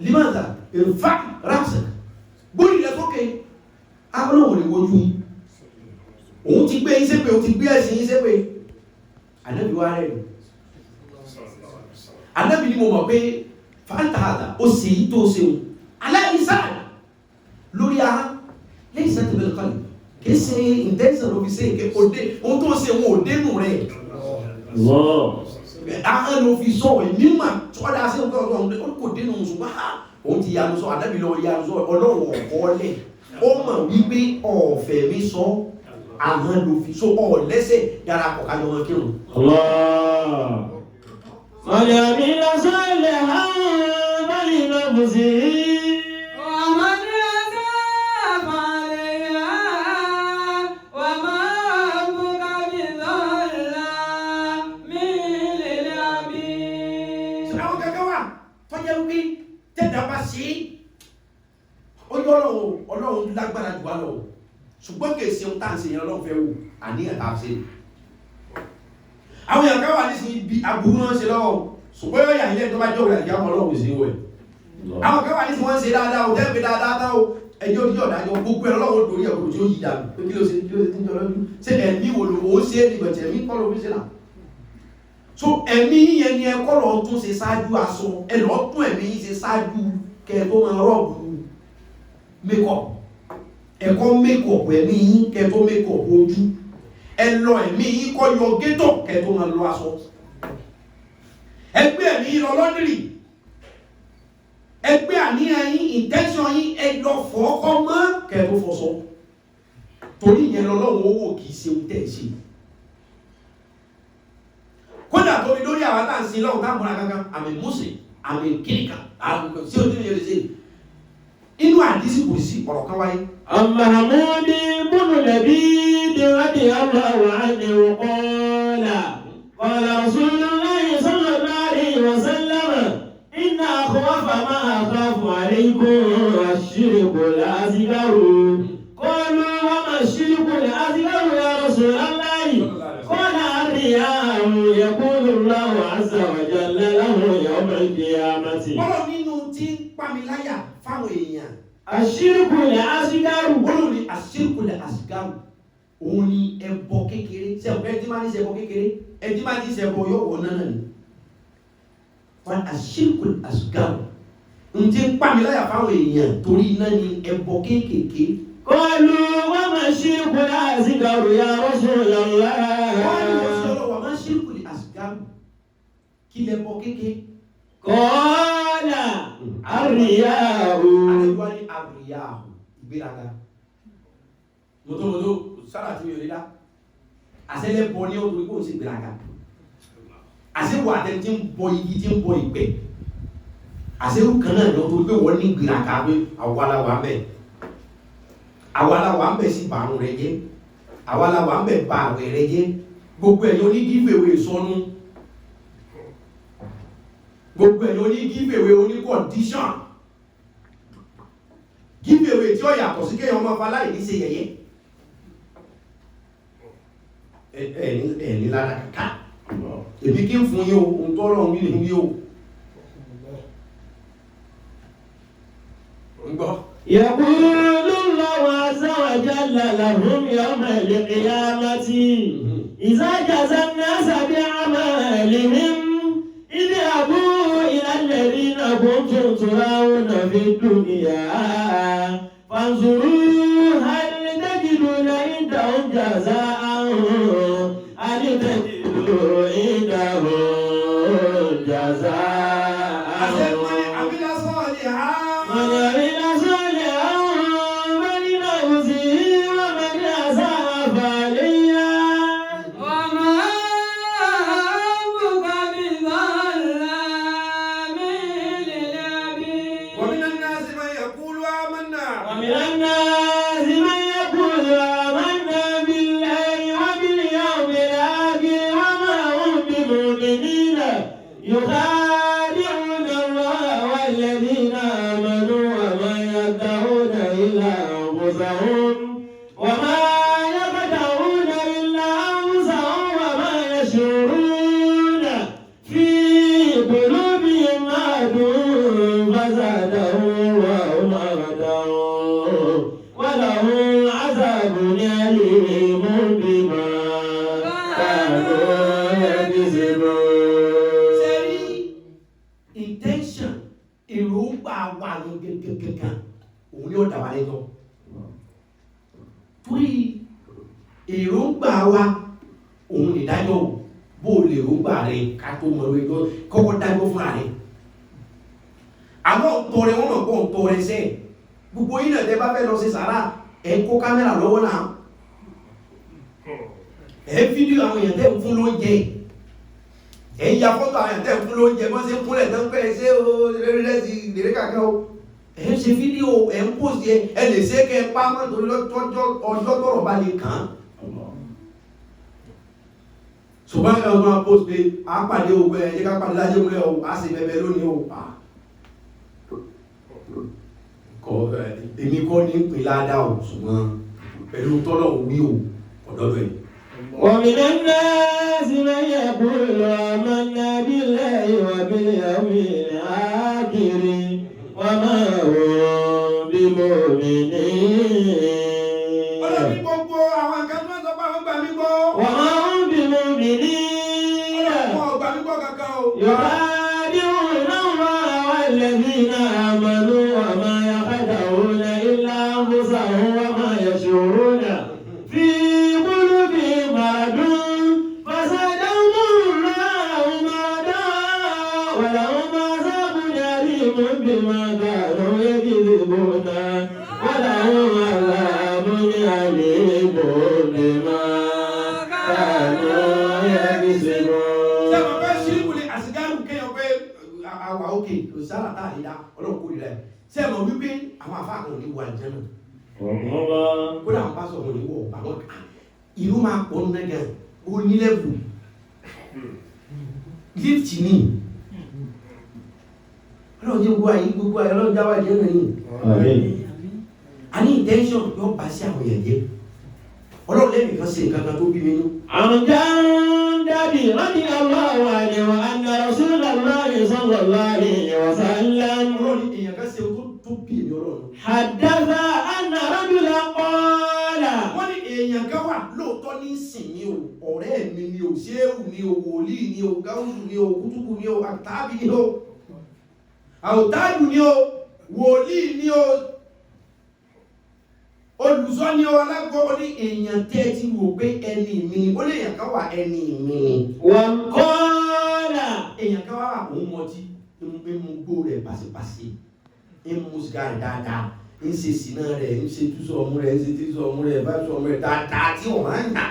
limaza in fact rapsek gbóyìn lẹ sókè Ọlọ́run lè wojú yìí òun ti gbé iṣẹ́ pé òun ti gbé ẹ̀sìn iṣẹ́ pé anẹ́bíwà rẹ̀ anẹ́bí ni mo mọ̀ pé fàntàhàdà ó sì yí tó ṣeun aláìsáà lórí ara lẹ́yìn sẹ́tẹ̀bẹ̀lẹ̀ kan kìí ṣe intention ló fi ṣe ìké òdé ohun tó ṣe wọn ò dénú rẹ̀ ahọ́n ló fi sọ ìmímà tọ́dá sí ọgbẹ́ ọgbẹ́ ọgbẹ́ kò dénú ṣùgbọ́n òun ti yanu sọ àdábì lọ yanu sọ Ọlọ́run ọ̀kọ́ọ́lẹ̀ ó mọ̀ wípé ọ̀fẹ́ mi sọ ahọ́n ló fi sọ ọ̀lẹ́sẹ̀ darapọ̀ kájọ wọn kírun. Mọ̀lẹ́bí lọ sọ́lẹ̀ àwọn bọ́lì náà bù sí Ọlọ́run lágbára jù wá lọ ṣùgbọ́n kìí ṣe ohun tá à ń ṣe yẹn Ọlọ́run fẹ́ wò àníyàn tá a ṣe àwọn èèyàn káwà ní sí ibi aburú náà ṣe lọ́wọ́ ṣùgbọ́n yóò yà ilé tó bá jẹ́ òun àti àwọn Ọlọ́run sí wẹ̀ àwọn káwà ní sí wọ́n ṣe dáadáa o tẹ́ẹ̀pẹ́ dáadáa tá o ẹjọ́ ojú ọ̀dájọ́ gbogbo ẹ̀rọ Ọlọ́run torí ẹ̀kọ́ tí ó yí dànù pé kí ló ṣe tí ó ti ń jọ lọ́jú ṣé ẹ̀mí wo ló ó ṣe é nígbẹ̀tẹ̀ ẹ̀mí kọ́ ló fi ṣe là so ẹ̀mí yẹn ni ẹ̀kọ́ lọ tún ṣe ṣáájú aṣọ ẹ lọ tún ẹ̀mí yín ṣe ṣáájú kẹ tó máa rọ́ọ̀bù makeup ẹ̀kọ́ makeup ẹ̀mí yín kẹ tó makeup ojú ẹ lọ ẹ̀mí yín kọ́ yọ gétọ̀ kẹ tó máa lọ aṣọ ẹgbẹ́ ẹ̀mí yín lọ lọ́dìrì ẹgbẹ́ àníyàn yín intention yín ẹ lọ fọ́ọ́kọ́ mọ́ kẹ tó fọṣọ torí ìyẹn lọ́lọ́run owó kìí ṣe ohun tẹ̀ ṣe kódà tóbi lórí àwọn tá à ń sin lọ́wọ́ táwọn múra kankan àmì mùsùlùmí àmì kíríkà àmì tí ó ti ní ẹlẹ́sẹ̀ inú àdísì kò sí ọ̀rọ̀ kan wáyé. Mahamudi bùnú lẹ́bí dìwádì Allahu anhu qala qala Rasulullahi sallallahu alaihi wasallam inna akhwafa ma akhafu alaykum ash-shirkul asghar qalu wa ma ash-shirkul asghar ya Rasulallahi qala ar-riya'u yaqulu Allahu azza wa jalla lahu yawm al-qiyamati. Bọ́lọ̀ nínú tí ń pàmìláyà fáwọn èèyàn. Àṣírkùlẹ̀ àṣígárù. Bọ́lọ̀ ni àṣírkùlẹ̀ àṣígárù. Òun ni ẹbọ kékeré. Ṣẹ̀bọ̀ ẹjí máa ní ṣẹbọ kékeré. Ẹjí máa ní ṣẹbọ yóò wọ náà ni. Wọ́n àṣírkùlẹ̀ àṣígárù. Ń tí ń pàmìláyà fáwọn èèyàn torí iná ni ẹbọ kéékèèké. Qalu wa ma ṣírkùlẹ̀ àṣígárù ya Rasulullah. Wọ́n ní wọ́n ṣe ọlọ́wọ́ máa ṣírkùlẹ̀ àṣígárù. Kí lẹ́bọ kékeré? Qala ar-riya'u. Àdéhùn ní ar-riya'u ìgbéraga. Mọ́tòmọ́tò sára tí mi ò rí dá. Àṣẹlẹ̀ bọ ní ọdún kó ń ṣe ìgbéraga. Àṣẹwò àtẹni tí ń bọ igi tí ń bọ ìpẹ́. Àṣẹwò kan náà ní ọdún pé wọ́n ní ìgbéraga pé àwọ̀láwà ń bẹ̀. Àwọ̀láwà ń bẹ̀ sí bàrún rẹ jẹ́. Àwọ̀láwà ń bẹ̀ bà àwẹ̀ rẹ jẹ́. Gbogbo ẹ̀yọ́ ní giveaway sọnù. Gbogbo ẹ̀yọ́ ní giveaway oní condition. Giveaway tí ó yàtọ̀ sí kéèyàn máa fa láì ní ṣe yẹ̀yẹ́. Ẹni lára kàkà. Èmi kí ń fún yín o, ohun tó rọ̀ wí ní wí o. Gbọ́. Yaqulu Allahu azza wa jalla lahum yawma al-qiyamati idha jaza an-nasa bi'amalihim idhabu ila alladhina kuntum turawna fid dunya fanzuru hal tajiduna indahum jaza'an hal tajiduna indahum jaza'an. Àbílá sọ́ọ̀lì ha. من عمل صالحا مرض فزادهم الله مرضا ولهم عذاب أليم بما كانوا يكذبون. Sẹ́rí intention èròǹgbà wà ní gẹ́gẹ́gẹ́gẹ́ òun yóò dà wá lẹ́jọ́. Torí èròǹgbà wa òun ìdájọ́ bó lè rògbà rẹ̀ ká tó mọ̀ lórí tó kọ́kọ́ dájọ́ fúnra rẹ̀. Àwọn ọ̀tọ̀ rẹ̀ wọ́n mọ̀ pọ̀ ọ̀tọ̀ rẹ̀ sẹ́ gbogbo yìí náà tẹ́ bá fẹ́ lọ sí sàárà ẹ̀ kó kámẹ́rà lọ́wọ́ náà ẹ̀ fídíò àwọn èèyàn tẹ́ ń fún lóúnjẹ ẹ̀ ń ya fọ́tò àwọn èèyàn tẹ́ ń fún lóúnjẹ bọ́n ṣe kúnlẹ̀ tán pẹ́ ṣé o rẹ́sì lèrè kàkẹ́ o ẹ̀ ń ṣe fídíò ẹ̀ ń pòsì ẹ̀ lè ṣe kẹ́ pa mọ́ torí ọjọ́ tọrọ bá lè kàn án. Ṣùgbọ́n ẹ̀ ọdún apos pé a pàdé ogun ẹ̀ jẹ́ ká pàdé lájẹ́ múlẹ̀ o a sì bẹ̀bẹ̀ lónìí o èmi kọ́ ní pè ládá o ṣùgbọ́n pẹ̀lú tọ́lọ̀ wí o ọ̀dọ́dọ̀ ẹ̀. ومن الناس من يقول آمنا بالله وباليوم الآخر وما هم بمؤمنين. Ọlọ́bí gbogbo àwọn nǹkan tó ń sọ pé àwọn gbà mí gbọ́. وما هم بمؤمنين. Ọlọ́pọ̀ gbà mí gbọ́ kankan o. يخادعون الله والذين آمنوا وما يخدعون إلا أنفسهم وما يشعرون في قلوبهم مرض فزادهم الله مرضا ولهم عذاب أليم بما كانوا يكذبون ولهم عذاب أليم بما كانوا يكذبون. Sẹ́wọ̀n fẹ́ ṣíríkùlé àsìgáàrù kéèyàn pé àwà òkè kò sára táà lè dá ọlọ́run kò rí rẹ̀. Sẹ́wọ̀n wípé àwọn afáàkùn ò ní wà jẹ́ náà. Kódà àwọn pásọ̀ wọn ní wọ̀ àwọn ìlú máa pọ̀ nínú ẹgbẹ́ ó ní lẹ́bù lift ní ọlọ́run jẹ́ gbogbo ayé ọlọ́run jáwá jẹ́ náà ní a ní intention yóò bá sí àwọn ẹ̀jẹ̀ ọlọ́run lẹ́mìí kan sí nǹkan kan tó bí mi nú. عن جندب رضي الله عنه أن رسول الله صلى الله عليه وسلم ọlọ́run èèyàn kan sí tó bí mi ọlọ́run. حدث أن رجلا قال wọ́n ní èèyàn kan wà lóòótọ́ ní sìn ní o ọ̀rẹ́ mi ni o ṣéwù ni o wòlíì ni o gáúsù ni o kútùkù ni o àtàbí ni o àwòtáàdù ni o wòlíì ni o olùsọ ni o alágbọ́ ní èèyàn tẹ́ ti wò pé ẹni mi ni ó lè èèyàn kan wà ẹni mi ni. وقال èèyàn kan wà òun mọtí ń mú gbó rẹ̀ pàṣípàṣí ń mú sìgá rẹ̀ dáadáa ń ṣe sínà rẹ̀ ń ṣe túṣọ ọmú rẹ̀ ń ṣe túṣọ ọmú rẹ̀ bá túṣọ ọmú rẹ̀ dáadáa tí wọ́n máa ń gbà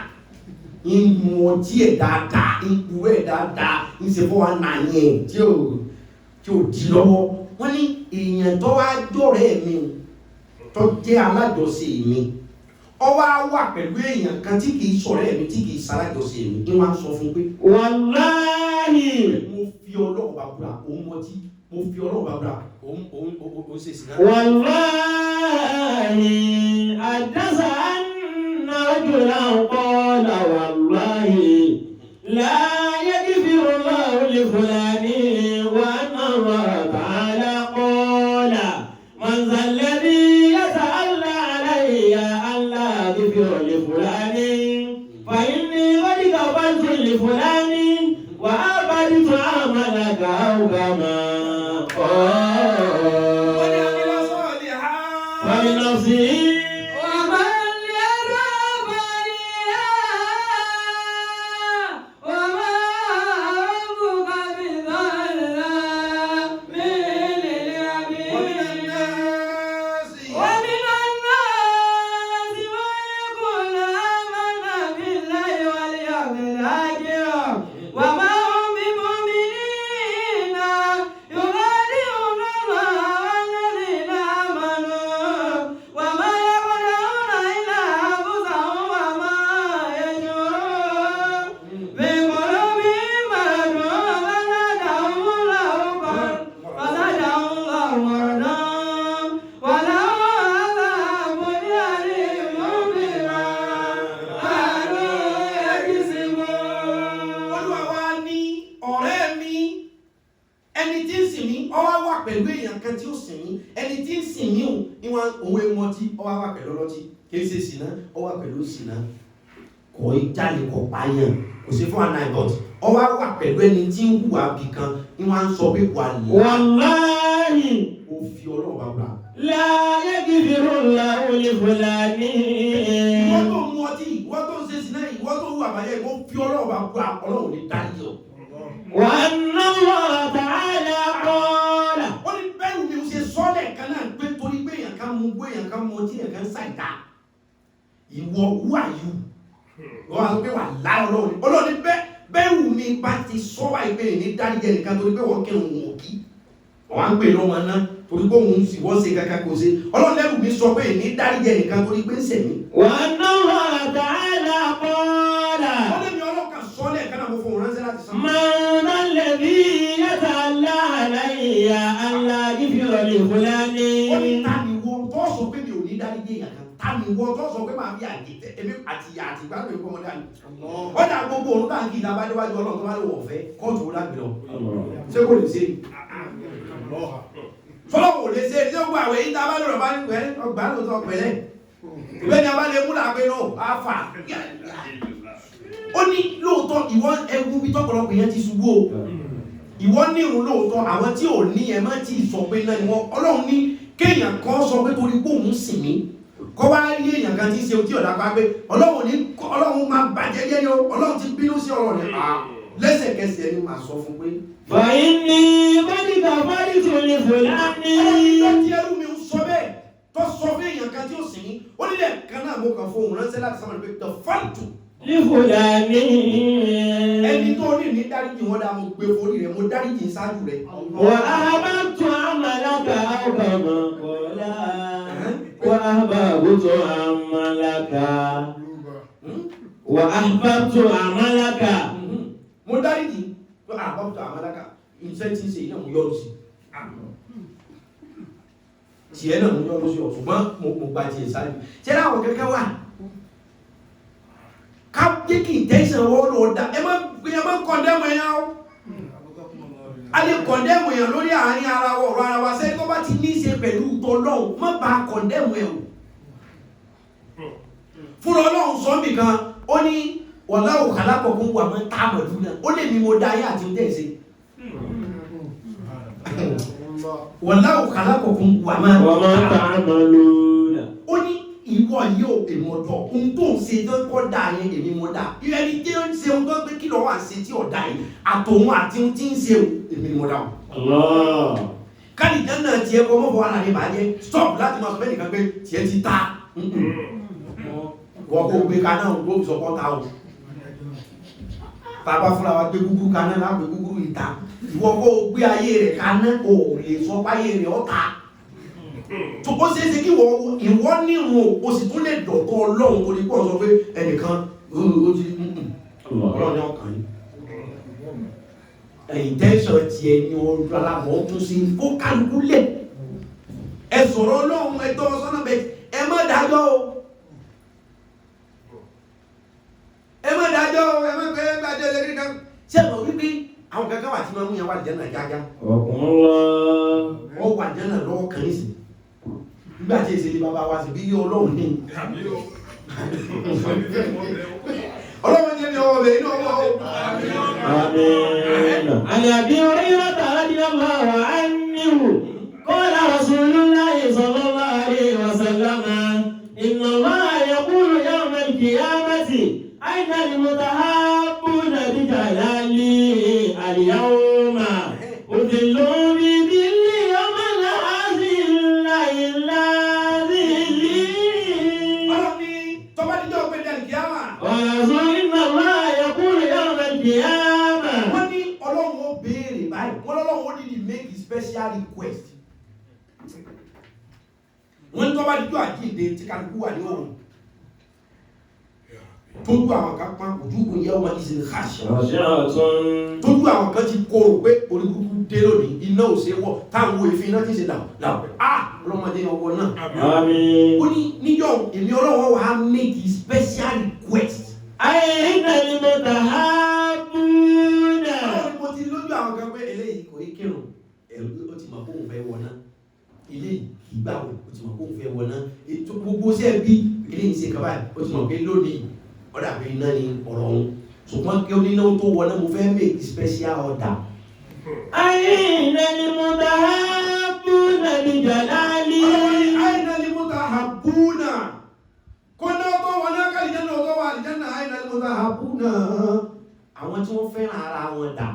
ń mú ọtí ẹ̀ dáadáa ń kú ẹ̀ dáadáa ń ṣe fún wa náà yẹn tí ò di lọ́wọ́ wọ́n ní èèyàn tó wá jọ̀rẹ́ mi tó jẹ́ alájọṣe mi ó wá wà pẹ̀lú èèyàn kan tí kì í ṣọ̀rẹ́ mi tí kì í ṣalájọṣe mi ń wá sọ fún pé والله mo fi ọlọ́run bá búra òun mọtí mo fi ọlọ́run bá búra òun ṣe sí náà. والله حدث أن رجلا قال والله لا يغفر الله لفلان وأن الله تعالى قال من ذا الذي يتألى علي ألا أغفر لفلان فإني قد غفرت لفلان وأبدت عملك أو كما قال فلنفسه ومن يرى بريئا وما ربك بظلام للعبيد ومن الناس من يقول آمنا بالله واليوم الآخر وما هم بمؤمنين يخادعون pẹ̀lú èèyàn kan tí ó sìn yín ẹni tí ń sìn yín ìwọ̀n òun èèmọ̀ tí ó wá pẹ̀lú ọlọ́tí kìí ṣe sìnà ó wá pẹ̀lú sìnà kò í jáde kò pààyàn kò sí fún àná ìbọ̀t ó wá pẹ̀lú ẹni tí ń hùwà bì kan ìwọ̀n ń sọ pé wàláhì ó fi ọlọ́run bá gbà. láyé kìfìrún làwọn olùfọláni. ìwọ́n tó mú ọtí ìwọ́n tó ń ṣe sìnà ìwọ́n tó hùwà bàjẹ́ ìwọ́n fi ọlọ́run bá gbà ọlọ́run ní dáríjì ọ́. وأن الله تعالى قال ó ní bẹ́ẹ̀ ni o ṣe sọ́lẹ̀ kan náà pé torí pé èèyàn kan mú gbé èèyàn kan mú ọtí èèyàn kan ṣàìdá ìwọ wúwà yìí wọ́n wá pé wà láì ọlọ́run bẹ́ẹ̀ wù mí bá ti sọ wáyé pé èyí dáríjẹ nìkan torí pé wọ́n kírun wọn kí wọ́n á ń pè lọ́mọ náà torí pé òun sì wọ́n ṣe kankan kò ṣe ọlọ́run lẹ́rù mi sọ pé èyí dáríjẹ nìkan torí pé ń sẹ̀mí. وأن الله تعالى قال ó lé mi ọlọ́kan sọ́lẹ̀ kan náà mo fún òun ránṣẹ́ láti sàn. من الذي يتعلى علي ألا يغفر لفلان. ó ní ta ni wọ́n tó sọ pé mi ò ní dáríjẹ yàn kan ta ni wọ́n tó sọ pé màá fi àjẹtẹ èmi àti ìgbàlódé mi kọ́ ọmọdé àná. ọjà gbogbo òun tá à ń kí ìdábàá níwájú ọlọ́run tó bá lè wọ̀ fẹ́ kóòtù ó lágbè lọ ṣé kò lè ṣe fọlọ́wọ́ lè ṣe ṣé gbogbo àwẹ̀ yìí tá a bá lọ́rọ̀ bá ní pẹ́ ọgbà ló sọ pẹ̀lẹ́ ìwé ni a bá lè mú làpé náà á fà ó ní lóòótọ́ ìwọ ẹgbú bí tọ́pọ̀lọpọ̀ yẹn ti ṣubú o ìwọ ní ìrun lóòótọ́ àwọn tí ò ní ẹ má ti sọ pé náà ni wọ́n ọlọ́run ní kéèyàn kan sọ pé torí pé òun sìn mí kọ́ wá rí èèyàn kan tí ń ṣe ojú ọ̀dà pa pé ọlọ́run máa bàjẹ́ jẹ́ ni ọlọ́run ti bínú sí ọ̀rọ̀ rẹ̀ lẹ́sẹ̀kẹsẹ̀ ni màá sọ fún pé. فإني قد غفرت لفلان. ọlọ́run ti ẹrú mi ń sọ bẹ́ẹ̀ tó sọ fún èèyàn kan tí ó sìn mí ó nílẹ̀ kan náà mo kàn fún òun ránṣẹ́ láti sábà pé the fàtù. لفلان. ẹni tó ní dáríjì wọn dá mo gbé forí rẹ̀ mo dáríjì ṣáájú rẹ̀. وأحببت عملك أو كما قال وأحببت عملك وأحببت عملك. mo dáríjì tó àbọ̀tò àmàlàkà iṣẹ́ tí ń ṣe iná mo yọrù sí tiẹ̀ náà mo yọrù sí ọ̀ṣùgbọ́n mo gba tiẹ̀ ṣáájú tiẹ̀ náà àwọn kẹ́kẹ́ wà ká jẹ́ kí ìtẹ́sán wọ́n lò dá ẹ má kọ̀ndẹ́mù ẹ̀yà o a lè kọ̀ndẹ́mù ẹ̀yà lórí àárín ara ọ̀rọ̀ ara wa sẹ́yìn tó bá ti ní í ṣe pẹ̀lú tọ́lọ́hùn má ba kọ̀ndẹ́mù ẹ̀ o fúnra ọlọ́run sọ́ọ́bì kan ó ní wallahu khalaqakum wa ma ta'maluna ó lè ní mo dá ayé àti ń tẹ̀sí wallahu khalaqakum wa ma ta'maluna. ó ní ìwọ yóò èmi ọ̀dọ̀ ohun tó ń ṣe tó kọ́ dá yẹn èmi mo dá ẹni tí ó ń ṣe ohun tó gbé kí lọ́wọ́ à ń ṣe tí ọ̀dá yìí àtòun àti ohun tí ń ṣe èmi ni mo dá o. káàdì jẹ́nà tiẹ̀ kọ́ mọ́ bọ́ ara rẹ̀ bàjẹ́ stop láti máa sọ fẹ́ nìkan pé tiẹ̀ ti ta wọ́n kó gbé kaná o tó fi sọ kọ́ ta o bàbá fúnra wa gbé gúgúrú kaná lágbé gúgúrú ìta ìwọ kó gbé ayé rẹ̀ kaná o lè sọ páyé rẹ̀ ọ̀ta tó ó ṣeé ṣe kí ìwọ nírun o sì tún lè dọ̀tọ̀ ọlọ́run torí pọ̀ sọ pé ẹnìkan ó ti ọlọ́run yóò kàn yín ẹ̀yìn tẹ́sán tiẹ̀ ni ọdún alábọ̀ tún sí ó kálukú lẹ̀ ẹ sọ̀rọ̀ ọlọ́run ẹ tọ́ sọ́nà bẹ́ẹ̀ ẹ má dájọ́ o ẹ má dájọ́ o ẹ má pẹ́ gbàjọ́ lẹ́gbẹ̀ẹ́ kan ṣé ẹ mọ̀ wípé àwọn kankan wà tí wọ́n mú yẹn wà jẹ́ náà jájá wọ́n wà jẹ́ náà lọ́wọ́ kan nísìn nígbà tí èsì ní bàbá wa sì bí yí ọlọ́run ní ọlọ́run jẹ́ ní ọwọ́ rẹ̀ inú ọwọ́ عن أبي هريرة رضي الله عنه قال رسول الله صلى الله عليه وسلم إن الله يقول يوم القيامة أين المتحابون بجلالي اليوم أذلوا بذلي يوم لا ظل إلا ظلي. ورسول إن الله يقول يوم القيامة. wọ́n ní ọlọ́run ó béèrè báyìí wọ́n lọ́lọ́run ó dìdí make a special request wọ́n ní tó bá dídú àjíǹde tí kálukú wà ní ọ̀run tójú àwọn kan pa ojú kò yẹ ọmọ ìsìn káṣíà tójú àwọn kan ti kóró pé oríburúkú dé lónìí iná ò ṣe wọ táwọn wo ìfín iná ti ṣe dàpọ̀ ọlọ́mọdé ọwọ́ náà ó ní níjọ́ èmi ọlọ́wọ́ wà á make a special request. أين المتحابون. mo ti lójú àwọn kan pé eléyìí kò í kírun ẹ̀rù ó ti mọ̀ kó òun fẹ́ wọ náà ilé ìgbà wo o ti mọ̀ kó òun fẹ́ wọ náà ètò gbogbo sẹ́ bí ilé yìí ṣe kaba o ti mọ̀ pé lónìí ọ̀dà pé iná ni ọ̀rọ̀ òun ṣùgbọ́n kí onínáwó tó wọ náà mo fẹ́ make special order. أين المتحابون بجلالي أين المتحابون kọ́nà tó wà náà kàlìjánà tó wà àlìjánà àìnà المتحابون àwọn tí wọ́n fẹ́ràn ara wọn dà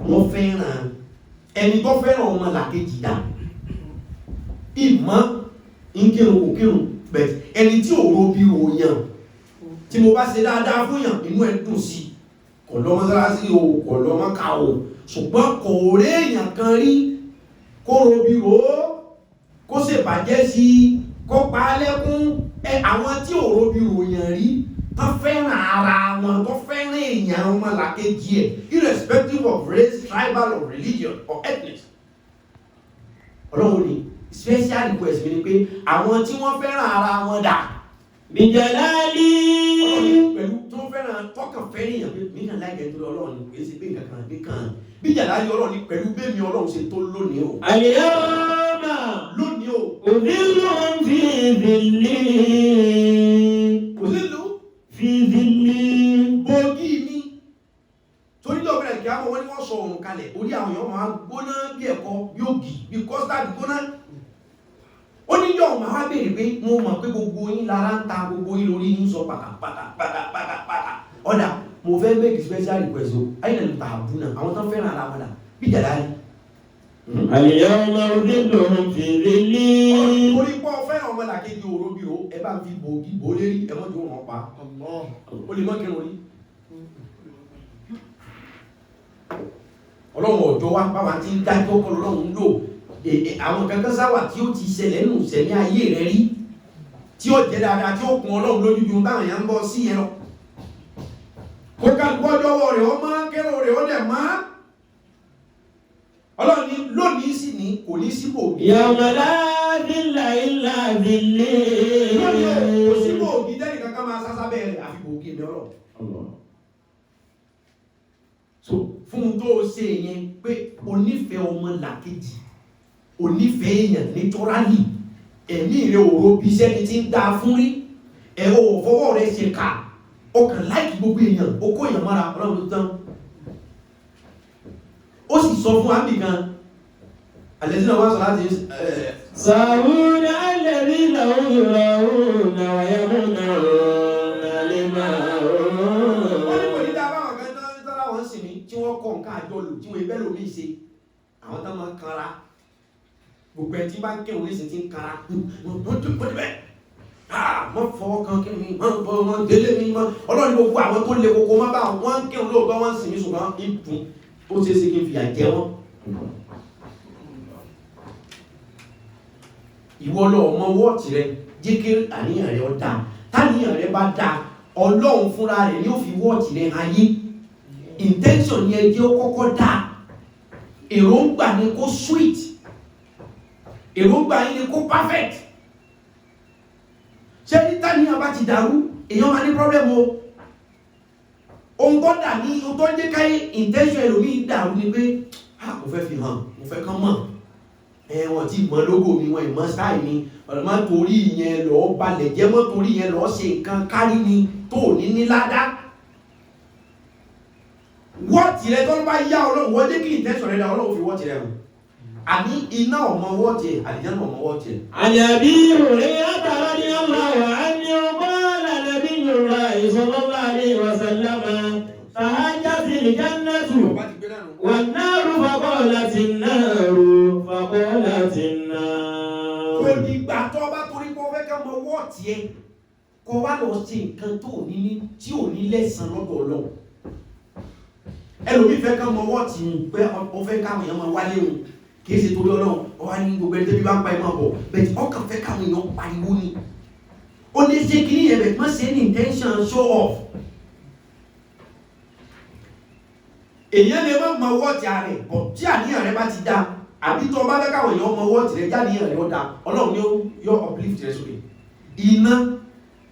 wọ́n fẹ́ràn ẹni tó fẹ́ràn ọmọ làkejì dà ìmọ̀ nkírun kò kírun bẹ̀t ẹni tí òro bí òyàn tí mo bá ṣe dáadáa fún yàn inú ẹ̀ dùn sí kò lọ mọ́sálásí o kò lọ mọ́ká o ṣùgbọ́n kò rí èèyàn kan rí kó ro bí ro kó ṣèbàjẹ́ sí kó pa á lẹ́kún àwọn tí òro bí òyàn rí tán fẹ́ràn ara wọn tó fẹ́ràn èèyàn ọmọ làkejì ẹ̀ irrespective of race tribal or religion or ethnic. Ọlọ́run ni special request mi ni pé àwọn tí wọ́n fẹ́ràn ara wọn dà بجلالي pẹ̀lú tó fẹ́ràn tọ́kàn fẹ́ràn èèyàn pé mí náà láìpẹ́ tó Ọlọ́run ni kì í ṣe pé nǹkan kan bí kan bí jàlálí Ọlọ́run ni pẹ̀lú bẹ́ẹ̀mi Ọlọ́run ṣe tó lónìí o. اليوم lónìí o. أذلهم في ذلي kò sí lu في ذلي bòógì mi torí lọ́ọ́ bẹ̀rẹ̀ kí á mọ̀ wọ́n ní wọ́n sọ òun kalẹ̀ orí àwọn èèyàn máa gbóná bí ẹ̀kọ́ bí ògì bí kọ́sítàdì gbóná. ó ní yọ̀ máa wá béèrè pé mo mọ̀ pé gbogbo yín lára ń ta gbogbo yín lórí yín sọ pàtàpàtà ọ̀dà mo fẹ́ make special request o ayé nàlẹ́ ta àbúnà àwọn tó ń fẹ́ràn ara wọn dà bí jàdá yìí. اليوم أذلهم في ذلي orí pọ́ fẹ́ràn ọmọ làkejì òro bí ro ẹ bá ń fi bòógì bò lérí ẹ mọ́jú wọn pa ó lè mọ́ kírun rí. Ọlọ́run ọ̀jọ́ wa bá wa ti ń dájọ́ kọ́ lọ́run ń lò àwọn kankan sáwà tí ó ti ṣẹlẹ̀ nù sẹ́mi ayé rẹ rí tí ó jẹ́ dáadáa tí ó kún Ọlọ́run lójú ju táwọn èèyàn ń bọ́ sí yẹn lọ. kó kálukọ́jọ́ wọ rẹ̀ ó máa kẹ́rọ rẹ̀ ó dẹ̀ máa Ọlọ́run ní lónìí sì ní kò ní síbò يوم لا ذل إلا ذلي lónìí kò síbò ògì tẹ́lẹ̀ kankan máa sásá bẹ́ẹ̀ àfi kò ògì mẹ́rọ̀. So fún tó ṣe yẹn pé onífẹ́ ọmọ làkejì onífẹ́ èèyàn nítorálì ẹ̀mí rẹ̀ òro bí sẹ́ni tí ń dá fún rí ẹ̀rọ òfọwọ́ rẹ̀ ṣe ká ọkàn láìkí gbogbo èèyàn ó kó èèyàn mọ́ra Ọlọ́run tán ó sì sọ fún àmì kan àlẹ́sìn àwọn sọ láti ساهون الذين هم يراءون ويمنعون لما wọ́n ní kò ní dáa báwọn kan tán láwọn sì ní tí wọ́n kọ́ nǹkan àjọlò tí wọ́n ibẹ̀ lómi ṣe àwọn tán máa ń kanra gbogbo ẹ̀ tí bá ń kírun nísìnyí tí ń kanra wọ́n tó kọ́ níbẹ̀ mọ́ fọwọ́ kan kí ni mọ́ bọ́ wọn délé mi mọ́ Ọlọ́run gbogbo àwọn tó le koko má bá wọn ń kírun lóòótọ́ wọn sì ní ṣùgbọ́n ìdùn ó ṣe é ṣe kí n fìyà jẹ wọn. ìwọ lọ ọmọ wọ́ọ̀tì rẹ jẹ́ kí àníyàn rẹ ó dáa táníyàn rẹ bá dáa Ọlọ́run fúnra rẹ̀ ni ó fi wọ́ọ̀tì rẹ ayé intention yẹn jẹ́ ó kọ́kọ́ dáa èròǹgbà ni kó sweet èròǹgbà yín ni kó perfect ṣé ní táníyàn bá ti dàrú èèyàn máa ní problem o ohun tó dà ní ohun tó jẹ́ káyé intention ẹlòmíì dàrú ni pé mo fẹ́ fi hàn mo fẹ́ kán mọ̀ wọ́n ti mọ lógo mi wọ́n ìmọ̀ sáì mi ọ̀nà torí ìyẹn lọ́ọ́ balẹ̀ jẹ́ mọ́ torí ìyẹn lọ́ọ́ ṣe nǹkan kárí ni tó ní ní ládá wọ́ọ̀tì rẹ tó ń bá yá Ọlọ́run wọ́n jẹ́ kí intention rẹ dá Ọlọ́run fi wọ́ọ̀tì rẹ hàn àní iná ọmọ wọ́ọ̀tì ẹ̀ àlìjánnà ọmọ wọ́ọ̀tì ẹ̀. عن أبي هريرة رضي الله عنه قال نبي الله صلى الله عليه وسلم تهجت الجنة والنار فقالت النار فقالت النار. kò dìgbà tó bá torí pé ó fẹ́ ká mọ wọ́ọ̀tì ẹ̀ kó wá lọ sí nǹkan tó ní tí ò ní lẹ́sàn lọ́dọ̀ Ọlọ́run ẹlòmíì fẹ́ ká mọ wọ́ọ̀tì pé ó fẹ́ káwọn èèyàn máa wálé wọn kìí ṣe torí Ọlọ́run ọwá ní gbogbo ẹni tẹ́bí bá ń pa ẹ̀ máa bọ̀ bẹ̀tì ọkàn fẹ́ káwọn èèyàn pariwo ni ó ní ṣe kí ní yẹn bẹ̀tì má ṣe ní intention show off èèyàn lè má mọ wọ́ọ̀tì ààrẹ bọ̀ tí àníyàn rẹ bá ti dá àbí tó bá fẹ́ káwọn èèyàn mọ wọ́ọ̀tì rẹ jáníyàn rẹ ó dá Ọlọ́run ni yọ uplift rẹ sókè iná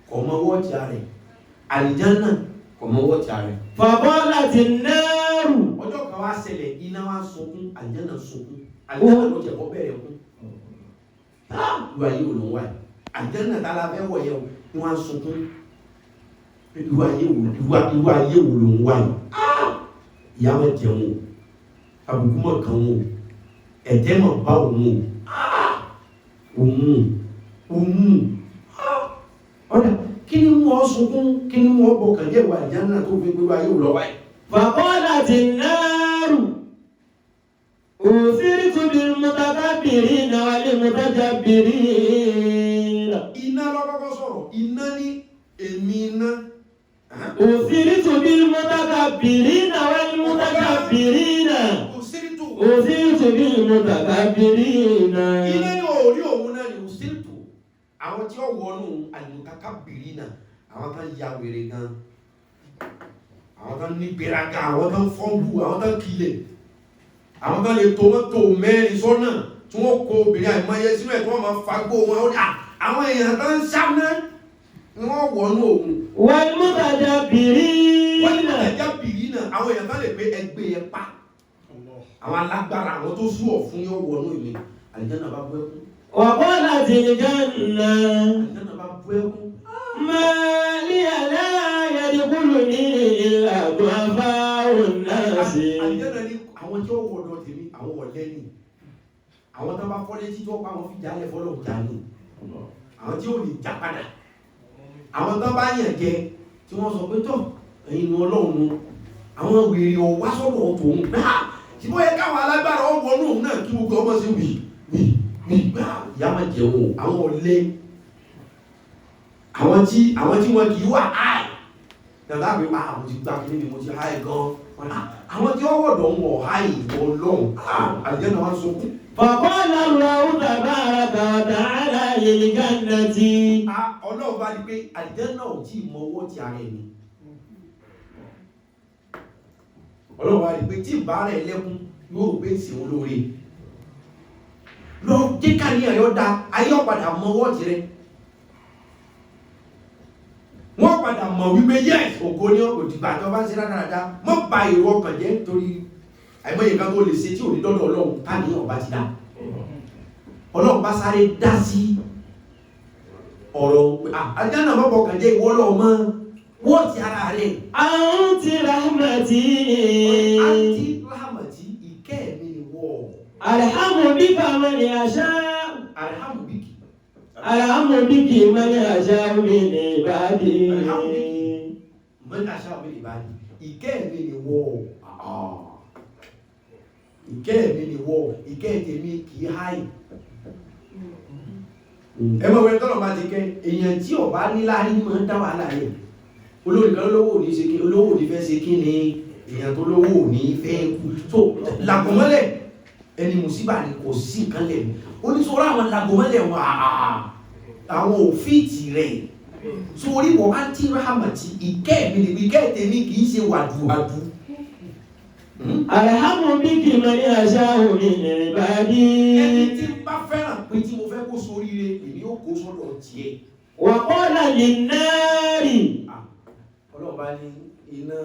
kò mọ wọ́ọ̀tì ààrẹ àlìjánnà kò mọ wọ́ọ̀tì ààrẹ. فقالت النار ọjọ́ kan wá ṣẹlẹ̀ iná wá sunkún àlìjánnà sunkún àlìjánnà ló jẹ́ kó bẹ̀rẹ̀ kún ìwà yìí ò ló ń wáyé àlìjánnà tá a la fẹ́ wọ̀ yẹ ni wọ́n á sunkún ìwà yìí ò ló ń wáyé ìyá mọ̀ jẹun o àbùkù mọ̀ kan o ẹ̀jẹ̀ mọ̀ bá òun o òun ọ̀dà kí ni wọ́n sunkún kí ni wọ́n bọ̀ kàn jẹ́ ìwà àlìjánnà tó fi gbégbá yìí ò lọ wáyé. فقالت النار أثرت بالمتكبرين والمتجبرين. Iná ló kọ́kọ́ sọ̀rọ̀ iná ní èmi iná. أثرت بالمتكبرين والمتجبرين. أثرت بالمتكبرين. Iná ní orí òun náà ni òsìrìtù àwọn tí ó wọnú al-mutakabirina àwọn tán ya wèrè gan àwọn tán ní gbéraga àwọn tán fọ́nbù àwọn tán kílẹ̀ àwọn tán lè tòmọ́tò mẹ́rin sọ́nà tí wọ́n kó obìnrin àìmọye sínú ẹ̀ tí wọ́n máa fagbó wọn ó dà àwọn èèyàn tán sáná ni wọ́n wọnú òun. wal-mutajabirina àwọn èèyàn tán lè pé ẹgbẹ́ ẹ pa àwọn alágbára àwọn tó sú ọ̀ fún yóò wọnú ìlú àlìjánnà bá bú ẹkún. وقالت الجنة àlìjánnà bá bú ẹkún. ما لي لا يدخلني إلا ضعفاء الناس. àlìjánnà ní àwọn tí ó wọ̀dọ̀ tèmi àwọn ọ̀lẹ́ ni àwọn tó bá fọ́lé tí tó pa wọn fi jálẹ̀ fọ́lọ̀ jà ní àwọn tí ó lè já padà àwọn tó bá yàn jẹ tí wọ́n sọ pé tọ́ ẹ̀yin ni ọlọ́run àwọn wèrè ọ̀wá sọ́dọ̀ tòun gbá tí bó yẹ káwọn alágbára ọwọ́ náà náà kí gbogbo ọmọ sí wì gbá ìyá máa jẹun àwọn ọ̀lẹ́ àwọn tí wọn kì í wà áì dàgbà pé mo ti gbá kí ní mo ti áì gan àwọn tí wọ́n wọ̀dọ̀ ń wọ̀ áì ọlọ́run àlìjánnà wọn sọ kú. فقال الله تبارك وتعالى للجنة. ọlọ́run bá rí pé àlìjánnà ò tí ì mọ owó ti ara ẹni ọlọ́run bá rí pé tí ìbá rẹ̀ lẹ́kún yóò rò pé ìsìn olóore lọ kíkà ní ẹ̀yọ́ da ayé ọ̀padà mọ owó ti rẹ̀ wọ́n padà mọ̀ wípé yes ògo ní òdìgbà tó bá ń ṣe rádaràda mọ́ ba èrò ọkàn jẹ́ torí àìmọye kan tó lè ṣe tí ò ní dọ́dọ̀ ọlọ́run káàní ọba ti dá ọlọ́run bá sáré dá sí ọ̀rọ̀ àjánà mọ́bọ̀ kàn jẹ́ ìwọ́ ọlọ́run mọ́ wọ́n ti ara rẹ̀. Àǹtí rahmati. Àǹtí rahmati ìkẹ́ mi ni wọ́. Alhamu bika man yasha. Alhamu biki. Alhamu biki man yasha min ibadi. Alhamu biki man yasha min ibadi. Ìkẹ́ mi ni wọ́. Ìkẹ́ mi ni wọ́. Ìkẹ́ tèmi kì í háì. Ẹ mọ̀ wẹ́n tọ́lọ̀ bá ti kẹ́ èèyàn tí ọba nílá ní máa ń dá wàhálà rẹ̀. Olórí kan olówó ò ní ṣe kí olówó ò ní fẹ́ ṣe kí ni èèyàn tó lówó ò ní fẹ́ kú. So làgọ̀mọ́lẹ̀ ẹni mùsíbà ni kò sí nǹkan lẹ̀ oníṣòro àwọn làgọ̀mọ́lẹ̀ wà àwọn òfíìtì rẹ̀ sórí wọ́n á tí ráhàmàtì ìkẹ́ mi ni ìkẹ́ tèmi kì í ṣe wàdùwàdù. Alhamu biki man yasha min ibadi. Ẹni tí bá fẹ́ràn pé tí mo fẹ́ kó sóríire èmi ó kó sọ́dọ̀ tiẹ̀. Wa qala lin-nari. Ọlọ́ba ní iná.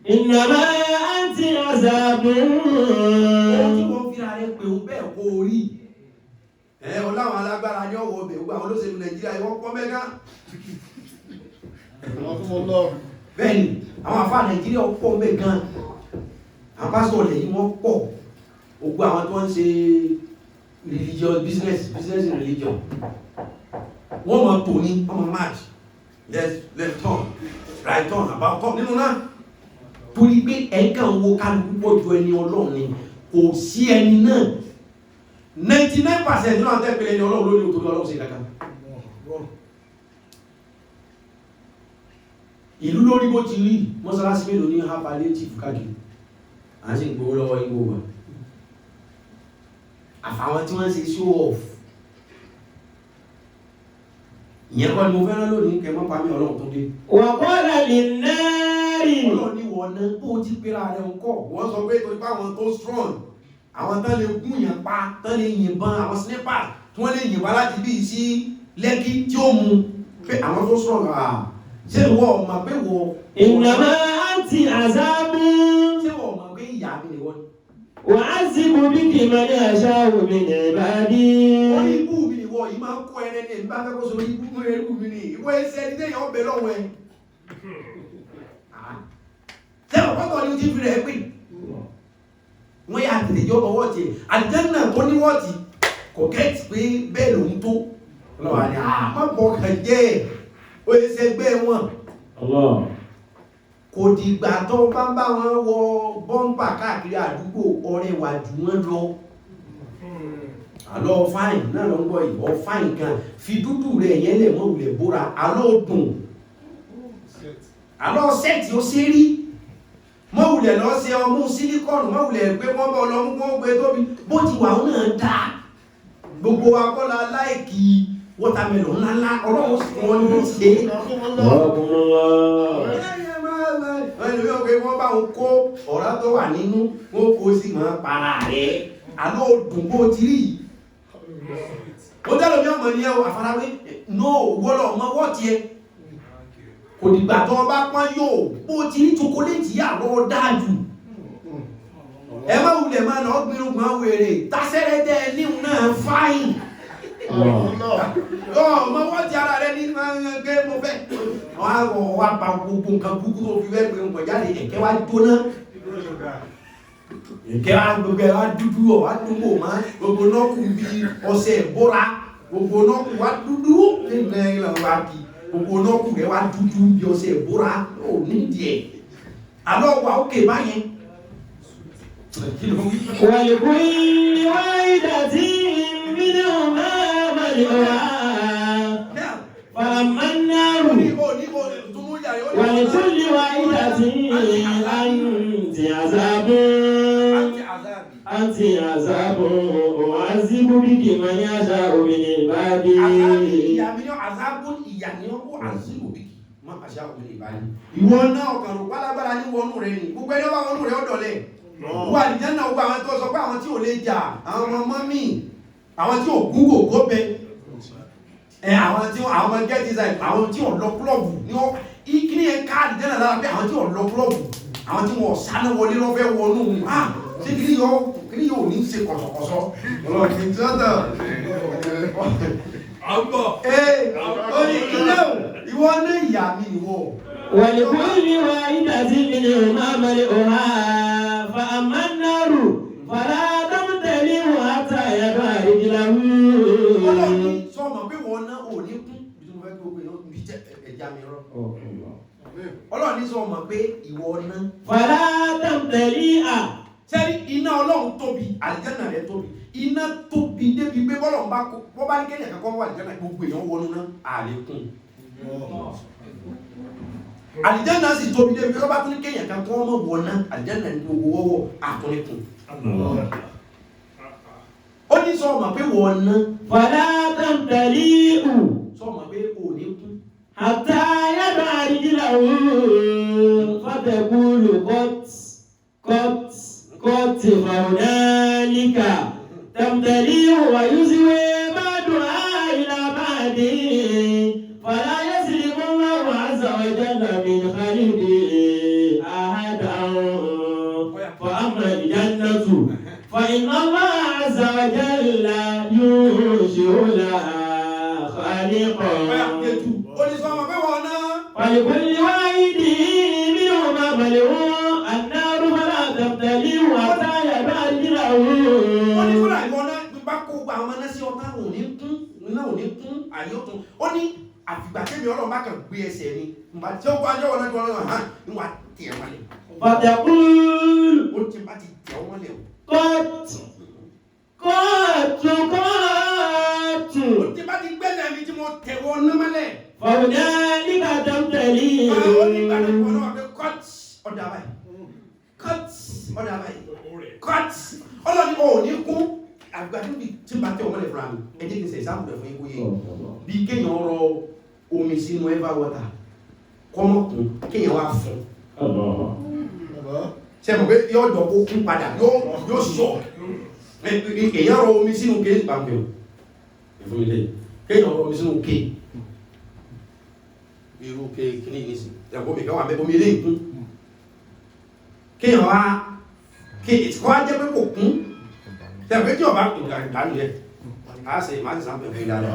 Innama anti azabun. Ó tí wọ́n fi ara rẹ̀ pé ó bẹ́ẹ̀ kó orí. Ọláwọn alágbára ní ọwọ́ ọbẹ̀ gbogbo àwọn olóṣèlú Nàìjíríà ìwọ́n pọ́ mẹ́gá. Bẹ́ẹ̀ni, àwọn àfáà Nàìjíríà pọ̀ mẹ́ gan. Àwọn pásítọ̀ lẹ̀ yìí wọ́n pọ̀. Gbogbo àwọn tó ń ṣe religious business and religion. Wọ́n mọ̀ tò ní, wọ́n mọ̀ march. Left turn, right turn, about turn nínú náà. Torí pé ẹ̀kan wo kálukú pọ̀ ju ẹni Ọlọ́run ni, kò sí ẹni náà. 99% nínú àwọn tẹ́pẹ̀lẹ̀ ẹni Ọlọ́run lórí òtòrí Ọlọ́run sí ìdákan. Ìlú lórí bó ti rí, mọ́sálásí mélòó ní hápàlẹ́ chief káàkiri. À ń sì gbówó lọ́wọ́ igbó wa. Àfàwọn tí wọ́n ṣe show off. Ìyẹn kọ́ ni mo fẹ́ràn lónìí kẹmọ́ pàmí Ọlọ́run tó dé. Wa qala lin-nari. Ọlọ́run ní wọ́n náà bó ti pèrà rẹ̀ ń kọ́. Wọ́n sọ pé torí páwọn tó strong, àwọn tán lè gún yàn pa, tán lè yìnbọn, àwọn snipers tí wọ́n lè yìnbọn láti bí sí Lẹ́kí tí ó mú pé àwọn tó strong ṣé ìwọ ọmọ pé wọ Innama anti azabun. ṣé wọ́n mọ̀ pé ìyà ìyá mi ni wọ́n. وأعذب بك من أشاء من عبادي Wọ́n ní ibú mi ni wọ́n yìí máa ń kó ẹrẹ́ ní ẹ̀mí bá fẹ́ kó so ibú mú ẹrú mi ni. Ìwọ ẹsẹ̀ ẹni tẹ́yàn ọbẹ̀ lọ́wọ́ ẹ. Sẹ́wọ̀n pọ́pọ̀ ni o ti fi rẹ̀ pè. Wọ́n yà tètè jọ bọ̀ wọ́ọ̀tì. Àlìjánnà tó ní wọ́ọ̀tì kò gẹ́ẹ̀tì pé bẹ́ẹ̀ lòun tó. Lọ́wọ́ àní má bọ̀ kàn jẹ́ ó ẹsẹ̀ gbẹ́ wọn. Kò dìgbà tó bá ń bá wọn wọ bọ́m̀pà káàkiri àdúgbò ọ̀rẹ́ wà jù wọ́n lọ. Àlọ́ fáìn náà lọ ń gbọ́ ìwọ fáìn kan fi dúdú rẹ̀ yẹn lè mọ́ òlẹ̀ bóra àlọ́ dùn àlọ́ sẹ́ẹ̀tì ó ṣe rí mọ́ òlẹ̀ lọ ṣe ọmú sílíkọ́nù mọ́ òlẹ̀ pé wọ́n bọ́ lọ mú gbé tóbi bó ti wà ó náà dá gbogbo akọ́lá láìkì wọ́tàmẹ́lọ̀ ńláńlá ọlọ́run sì wọ́n ní ṣe ẹni wọ́n pé wọ́n bá ń kó ọ̀rá tó wà nínú wọ́n kó sí mọ́ para rẹ̀ àlọ́ dùn bó ti rí ó tẹ́lọ̀ bí ọmọ ní ẹ àfarawé no wọ́lọ̀ ọmọ wọ́ ti ẹ kò dìgbà tó bá pọ́n yóò bó ti rí chocolate yà lọ dájú ẹ má wulẹ̀ máa lọ gbìrùgbọ́n wèrè tásẹ́rẹ́dẹ́ níhun náà fáyìn ọmọ wọ́n ti ara rẹ ní gbé mo fẹ́ wọ́n wá pa gbogbo nǹkan búkú tó fi wẹ́ pé ń pọ̀jáde ẹ̀kẹ́ wá jóná ẹ̀kẹ́ wá gbogbo ẹ̀ wá dúdú ọ̀ wá dúgbò máa gbogbo náà kù bí ọṣẹ ìbora gbogbo náà kù wá dúdú nínú ẹ̀yìn wá bí gbogbo náà kù rẹ̀ wá dúdú bí ọṣẹ ìbora ò nídìí ẹ̀ àlọ́ wà ókè báyẹn. ولكل واحدة منهما ملؤها فأما النار ولكل واحدة أنت عذاب أنت عذاب أعذب بك من يشاء من عبادي ìwọ náà ọkàn rò pálágbára ní wọnú rẹ ní gbogbo ẹni ọba wọnú rẹ ọdọlẹ wà àlìjánnà gbogbo àwọn tó sọ pé àwọn tí ò lè jà àwọn ọmọ mọ́mí àwọn tí ò gúgò góbẹ àwọn tí àwọn get design àwọn tí ò lọ klọ́ọ̀bù ní wọ́n ìkíní ẹ̀ ká àlìjánnà lára pé àwọn tí ò lọ klọ́ọ̀bù àwọn tí wọ́n sáná wọlé lọ́fẹ́ wọnú ṣé kìí yóò ní ṣe kọ̀sọ̀kọ̀sọ̀ ìwọ ní ìyá mi ìwọ ولكل واحدة منهما ملؤها فأما النار فلا تمتلئ حتى يبلغ رجله. Ọlọ́run sọmọ pé wọn náà ò ní kún bí mo fẹ́ gbogbo bí ẹja mi rọ. Ọlọ́run sọmọ pé ìwọ náà. فلا تمتلئ. Sẹ́ni iná Ọlọ́run tóbi àlìjánnà rẹ̀ tóbi iná tóbi débi pé bọ́lọ̀ bá kó bọ́ bá ní kéèyàn kankan wà àlìjánnà gbogbo èèyàn wọnú náà àlékún. Àlìjánnà sì tóbi débi pé bá tún ní kéèyàn kankan wọ́n mọ̀ wọ̀ náà àlìjánnà ní gbogbo wọ́wọ́ àtúnikùn. Ó ní sọ ọmọ pé wọ́n ná. فلا تمتلئ. Sọ ọmọ pé ò ní kún. حتى يبلغ رجله فتقول قط فهنالك تمتلئ ويزوي بعضها إلى بعض فلا يسلم الله عز وجل من خلقه أحدا فأما الجنة فإن الله عز وجل ينشئ لها خالقا ولكل واحد منهما ملؤ النار فلا تمتلئ حتى يبلغ رجله. Ó ní fúnra ìwọ náà bá kó gba àwọn ọmọ sí ọ̀tá ò ní kún iná ò ní kún àyè ọ̀tún. Ó ní àfìgbà tẹ́mi Ọlọ́run bá kàn gbé ẹsẹ̀ ni nígbà tí ó kó ajọ́ wọn lọ́jọ́ ọlọ́run hàn níwà tẹ̀ wọ́n lẹ̀. فتقول Ó ti bá ti tẹ̀ wọ́n lẹ̀ o. قط. Ó ti bá ti gbẹ́sẹ̀ mi tí mo tẹ̀ wọ́n náà mọ́lẹ̀. فهنالك تمتلئ. Ó ní ìgbà tó wọ́n náà wà pé cut ọ̀dà báyìí. Cut ọ̀dà báyìí. Cut ọlọ́ni ò ní kún àgbàdo bí tí bá tẹ̀ wọ́n lẹ̀ fúnra mi. Ẹ jẹ́ kí n ṣe ìsáàmù rẹ̀ fún yín kó yé. Bí kéèyàn rọ omi sínú ever water kọ́mọ̀kún kéèyàn wá fún. Ṣé mo pé yóò jọ kó kún padà yóò sọ. Èèyàn rọ omi sínú kéèyàn bá mi o. Ẹ̀fún mi lè kéèyàn rọ omi sínú kéè. Irú kéè kíní ní sí. Ẹ̀kọ́ mi ká wà mẹ́bọ̀ mi lè kún. Kéèyàn wá kí kọ́ á jẹ́ pé kò kún tẹ̀wé tí ọba ìgbàlú yẹ a ṣe máa ti sáńpẹ̀ fún ìdáná.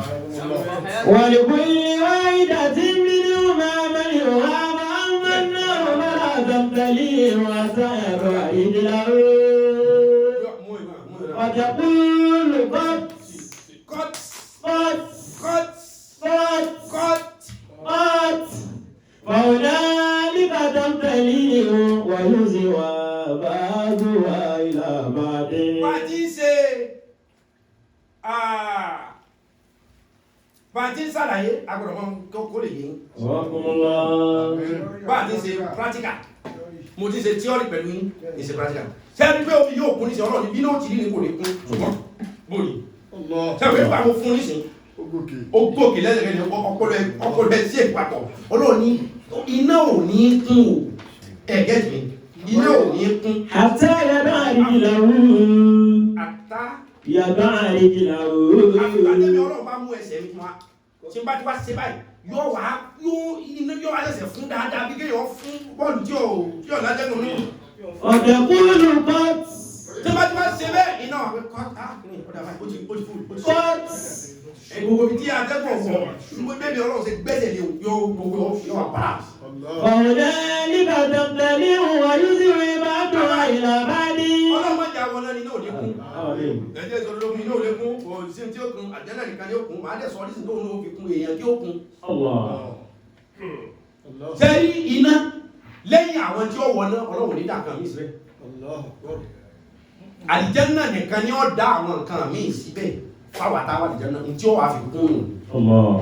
ولكل واحدة منهما ملئها وأمناه فلا تمتلئ وسائر رجله وتقول قد Cut! قد Cut! قد Cut! قد فهنالك تمتلئ ويزوى بعضها إلى بعض. Bàtí ṣe bàtí ṣàlàyé agbọ̀dọ̀ kó lè yín. رحمه الله. Bàtí ṣe practical. Mo ti ṣe theory pẹ̀lú yín, ìṣe practical. Ṣé ẹni pé omi yóò kún ní ṣe ọlọ́run ní bí náà ti rí ní kò ní kún ṣùgbọ́n bóyí. Ṣé ẹni pé mo fún nísìn? Ó gòkè lẹ́sẹ̀kẹ́ ọpọlọ ẹ̀ sí ìpapọ̀. Ọlọ́run ní iná ò ní kún o. Ẹ̀gẹ́ mi, iná ò ní kún. حتى يضع رجله Àtá يضع رجله. àfìgbàdébí ọlọ́run bá mú ẹsẹ̀ mi wá. Tí n bá ti wá ṣe báyìí, yóò wá lẹ́sẹ̀ fún dáadáa bí kéèyàn fún bọ́ọ̀lù tí ò lájẹ́nu ní. وتقول قد Tí n bá ti wá ṣe bẹ́ẹ̀, iná wà pé kọ́ta ní ọ̀dà báyìí, ó ti fún. قد Gbogbo ibi tí atẹ́gùn ọ̀wọ̀, gbogbo bébí ọlọ́run ṣe gbẹ́sẹ̀ lé yóò wà bá. فهنالك تمتلئ ويزوي بعضها إلى بعض. Ọlọ́run má jà wọn náà ní náà ò ní kún. Ẹ̀jẹ̀ ìṣòro lómi náà ò lè kún, kò sí tí ó kún, àjẹ́nà nìkan ni ó kún, màá dẹ̀ sọ ọ́dísìn tó ń fi kún èèyàn tí ó kún. الله. Sẹ́rí iná lẹ́yìn àwọn tí ó wọ̀ náà ọlọ́run ní dàkan mí síbẹ̀. Àlìjẹ́nà nìkan ni ó dá àwọn nǹkan mí síbẹ̀ fáwọn àtàwọn àlìjẹ́nà tí ó wà fi kún un. الله.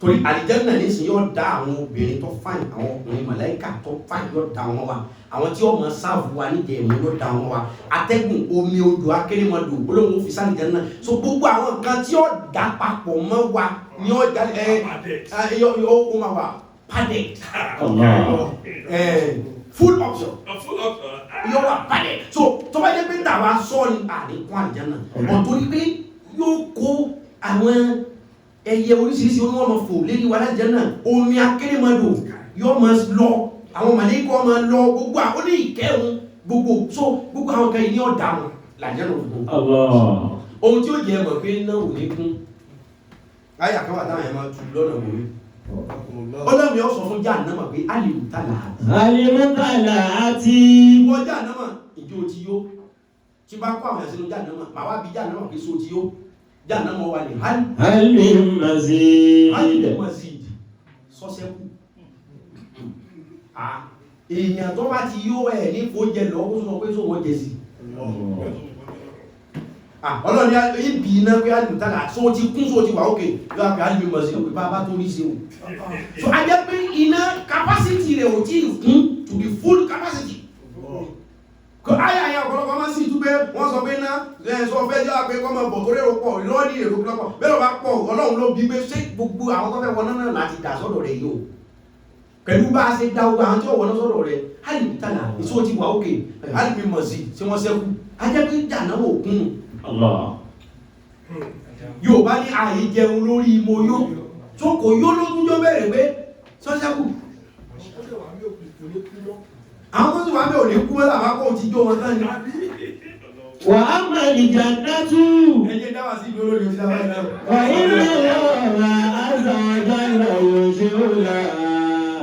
Torí àlìjẹ́nà nísìnyí yóò dá àwọn obìnrin tó fáìn, àwọn ọkùnrin màláíkà tó fáìn yóò dá wọn wá. Àwọn tí ó mọ sáàbù wa nídìí ẹ̀mú yóò dá wọn wá. Atẹ́gùn, omi, odò, akérèmọdò, olóhùn fi sálìjẹ́nà. So gbogbo àwọn nǹkan tí ó dá papọ̀ mọ́ wa ni ó dá ó máa wà padded. الله. Full option. Yóò wà padded. So tó bá jẹ́ pé tàwa sọ ni àdínkù àlìjẹ́nà. Ọ̀tọ́rí pé yóò kó àwọn ẹyẹ oríṣiríṣi oníwọ̀n ma fò lérí wa láti jẹ́nà omi akérèmọdò yóò ma lọ àwọn màlẹ́kọ́ ma lọ gbogbo àwọn ní ìkẹrùn gbogbo àwọn kan ní ọ̀dà wọn làjẹ́nà òfin ohun tí ó jẹ́ mọ̀ pé náà ò ní kún láyé àkáwà táwọn ẹ̀mà tù lọ́nà wòrí ọlọ́mí ọ sọ fún Jahannama pé alìmùtàlà Alìmùtàlà àti wọ́n Jahannama ìjọ ti yó tí bá kọ́ àwọn ẹ̀sìn Jahannama màá wá bí Jahannama pé so ti yó Jahannama wà ní Halim Mazid. Sọ́sẹ́kù. Èèyàn tó bá ti yó ẹ̀ ní kó jẹ lọ, ó sọ pé sọ wọ́n jẹ sí. Ọlọ́ni ibi iná pé alìmùtàlà, só ti kún só ti wà ókè, yóò pé Halim Mazid, ó pé bá tó rí sí o. So a jẹ́ pé iná capacity rẹ̀ ò tí kún to the full capacity. Ayé ọ̀pọ̀lọpọ̀ máa sì túbẹ́ wọ́n sọ pé náà sọ fẹ́ jẹ́ pé kọ́ máa bọ̀ tó rérò pọ̀ lọ́ọ̀dí èrò pọ̀lọpọ̀ bẹ́ẹ̀ bá pọ̀ Ọlọ́run ló bí pé ṣé gbogbo àwọn tó fẹ́ wọná náà láti dà sọ́dọ̀ rẹ̀ yóò pẹ̀lú bá a ṣe dá ogun àwọn tí ó wọná sọ́dọ̀ rẹ̀ alìmùtàlà èso ti wà òkè alìmùmọ̀sí tí wọ́n sẹ́kù ajẹ́ pé Jahannama òkun yóò bá ní ààyè jẹun lórí imo yó tó kò yó ló tún jọ bẹ̀rẹ̀ pé sọ́sẹ́kù àwọn tó sì wà bẹ́ ò ní kú mọ́lá àbákọ́ ti jó wọn tán ní wà á mọ̀ ìjànátú ẹjẹ́ dáwà sí ìlú olórin òṣìṣẹ́ àwọn ẹ̀rọ wà inú ọ̀rọ̀ azọ̀jọ́lá òṣèlú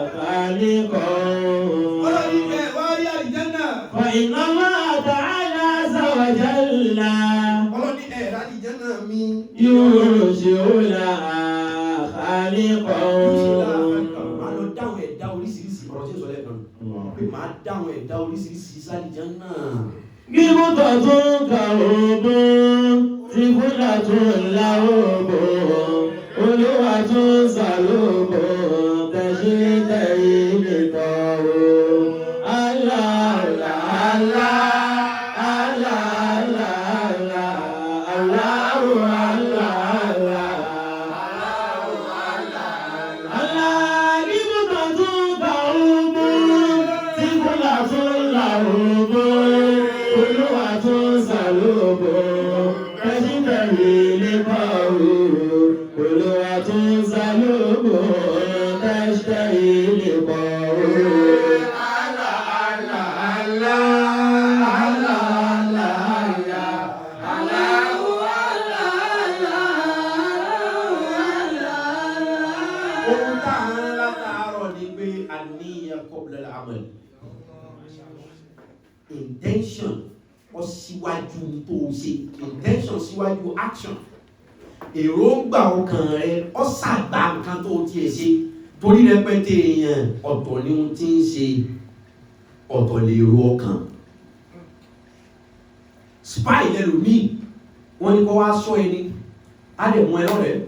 àkàlẹ́kọ̀ ọlọ́rin ẹ̀ wá rí àlìjẹ́nà wà iná máa tààlà azọ̀jọ́lá ọlọ́rin ẹ̀ àlìjẹ́nà mi yóò ṣèlú àkàlẹ́kọ̀ máa lọ dáhùn ẹ̀dá oríṣiríṣi ọ̀rọ̀ tí ó sọ lẹ́ẹ̀kan pé máa dáhùn ẹ̀dá oríṣiríṣi sálìjẹ́nà Gíbútọ̀ tó ń ka ogun, ti fúnlá tó ń la ogun, olúwa tó ń sàlógun, tẹ̀sí tẹ̀yí nìtọ̀ o. Allah, Allah, Allah, Allah, Allah, Allahu, Allah, Allah, Allah. Gíbútọ̀ tó ń ka ogun, ti fúnlá tó ń la ogun. Olúwa tó ń sàlóbò, tẹ́sítẹ̀rì lè bá o. Olúwa tó ń sàlóbò, tẹ́sítẹ̀rì lè bá o. Allah, Allah, Allah, síwájú tó ṣe intention síwájú action èròǹgbà ọkàn rẹ ó ṣàgbà nǹkan tó tiẹ̀ ṣe torí rẹpẹtẹ èèyàn ọ̀tọ̀ ni wọ́n ti ń ṣe ọ̀tọ̀ lè ro ọkàn spy lẹ́lòmíì wọ́n ní kó wá sọ ẹni á dẹ̀ mú ẹ lọ́rẹ̀ẹ́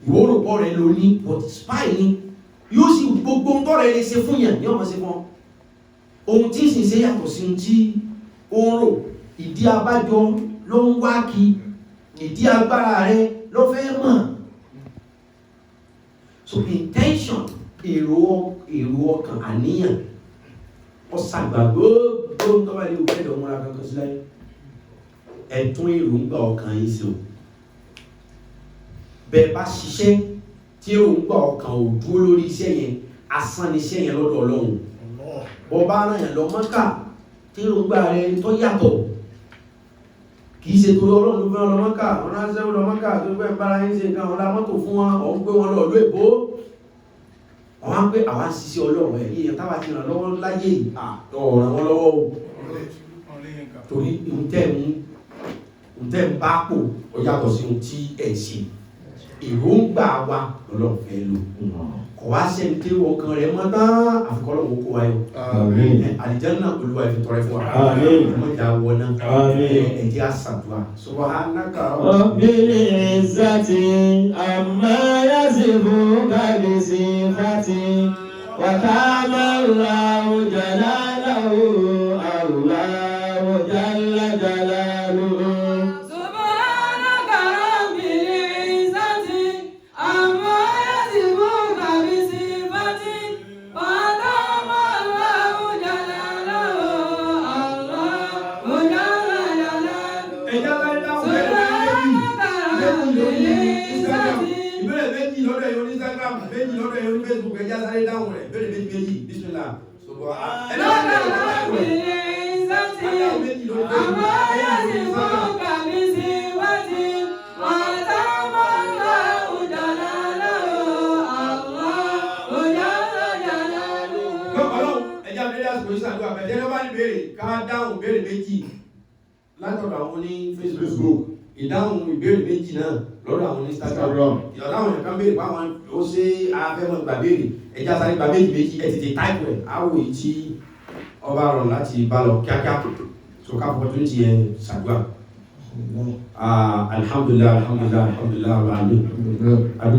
ìwóròpọ̀ rẹ̀ ló ní but spy ni yóò sì gbogbo ń tọ́rẹ̀ lè ṣe fún yàn ní ọmọ sí fún ohun tí sì ṣe yàtọ̀ sí tí ó ń rò ìdí abájọ ló ń wá kí ìdí agbára rẹ ló fẹ́ mọ̀ so intention èrò ọkàn àníyàn ọ̀sàgbà gbogbo ń tọ́wà lè òkè ìdọ̀mọ́ra kankan sílẹ̀ ẹ̀tún èròǹgbà ọkàn yìí sí o bẹ́ẹ̀ bá ṣiṣẹ́ tí èròǹgbà ọkàn ò dúró lórí iṣẹ́ yẹn asán ni iṣẹ́ yẹn lọ́dọ̀ Ọlọ́run bọ́ bá rán yàn lọ Mọ́kà tí èròǹgbà rẹ tó yàtọ̀ kìí ṣe torí Ọlọ́run ló fẹ́ lọ Mọ́kà wọn ránṣẹ́ lọ Mọ́kà tó fẹ́ bára yín ṣe nǹkan ọ̀la mọ́tò fún wọn ọ̀ ń gbé wọn lọ ìlú èbó àwọn á pé àwọn ṣiṣẹ́ Ọlọ́run ẹ̀rí yẹn táwa ti ràn lọ́wọ́ láyé ọ̀ràn wọn lọ́wọ́ o torí ǹtẹ́ ń bá pò ó yàtọ̀ sí ohun tí ẹ̀ ṣe èròǹgbà wa lọ́lọ́run fẹ́ lò kò wá sẹ́ni tí ọkàn rẹ̀ mọ́ tán àfikọ́lọ́wọ́ kó wáyọ̀ àlìjánnà Olúwa ìfitọ́rẹ fún wa ọmọdé àwọn náà ẹ̀jẹ̀ àṣàdúrà subhanaka rabbil izzati amma yasifuna bi sifati wa kana Allahu jalaluhu Allahu jalla jalaluhu. Facebook ẹja sáré dáhùn rẹ̀ bẹ́ẹ̀ méjì bísmìlá ṣùgbọ́n látọ̀dọ̀ àwọn ní Facebook ìdáhùn ìbéèrè méjì náà lọ́dọ̀ àwọn ní Instagram ìdáhùn ẹ̀kan béèrè pàwọn ó ṣe afẹ́mọ̀ gbà béèrè ẹjá sáré gbà méjì ẹ tètè táìpù ẹ̀ áwò yìí tí ọba rọrùn láti bá lọ kíákíá so ká fọ́ tó ń ti ẹ ṣàdúrà alhamdulillah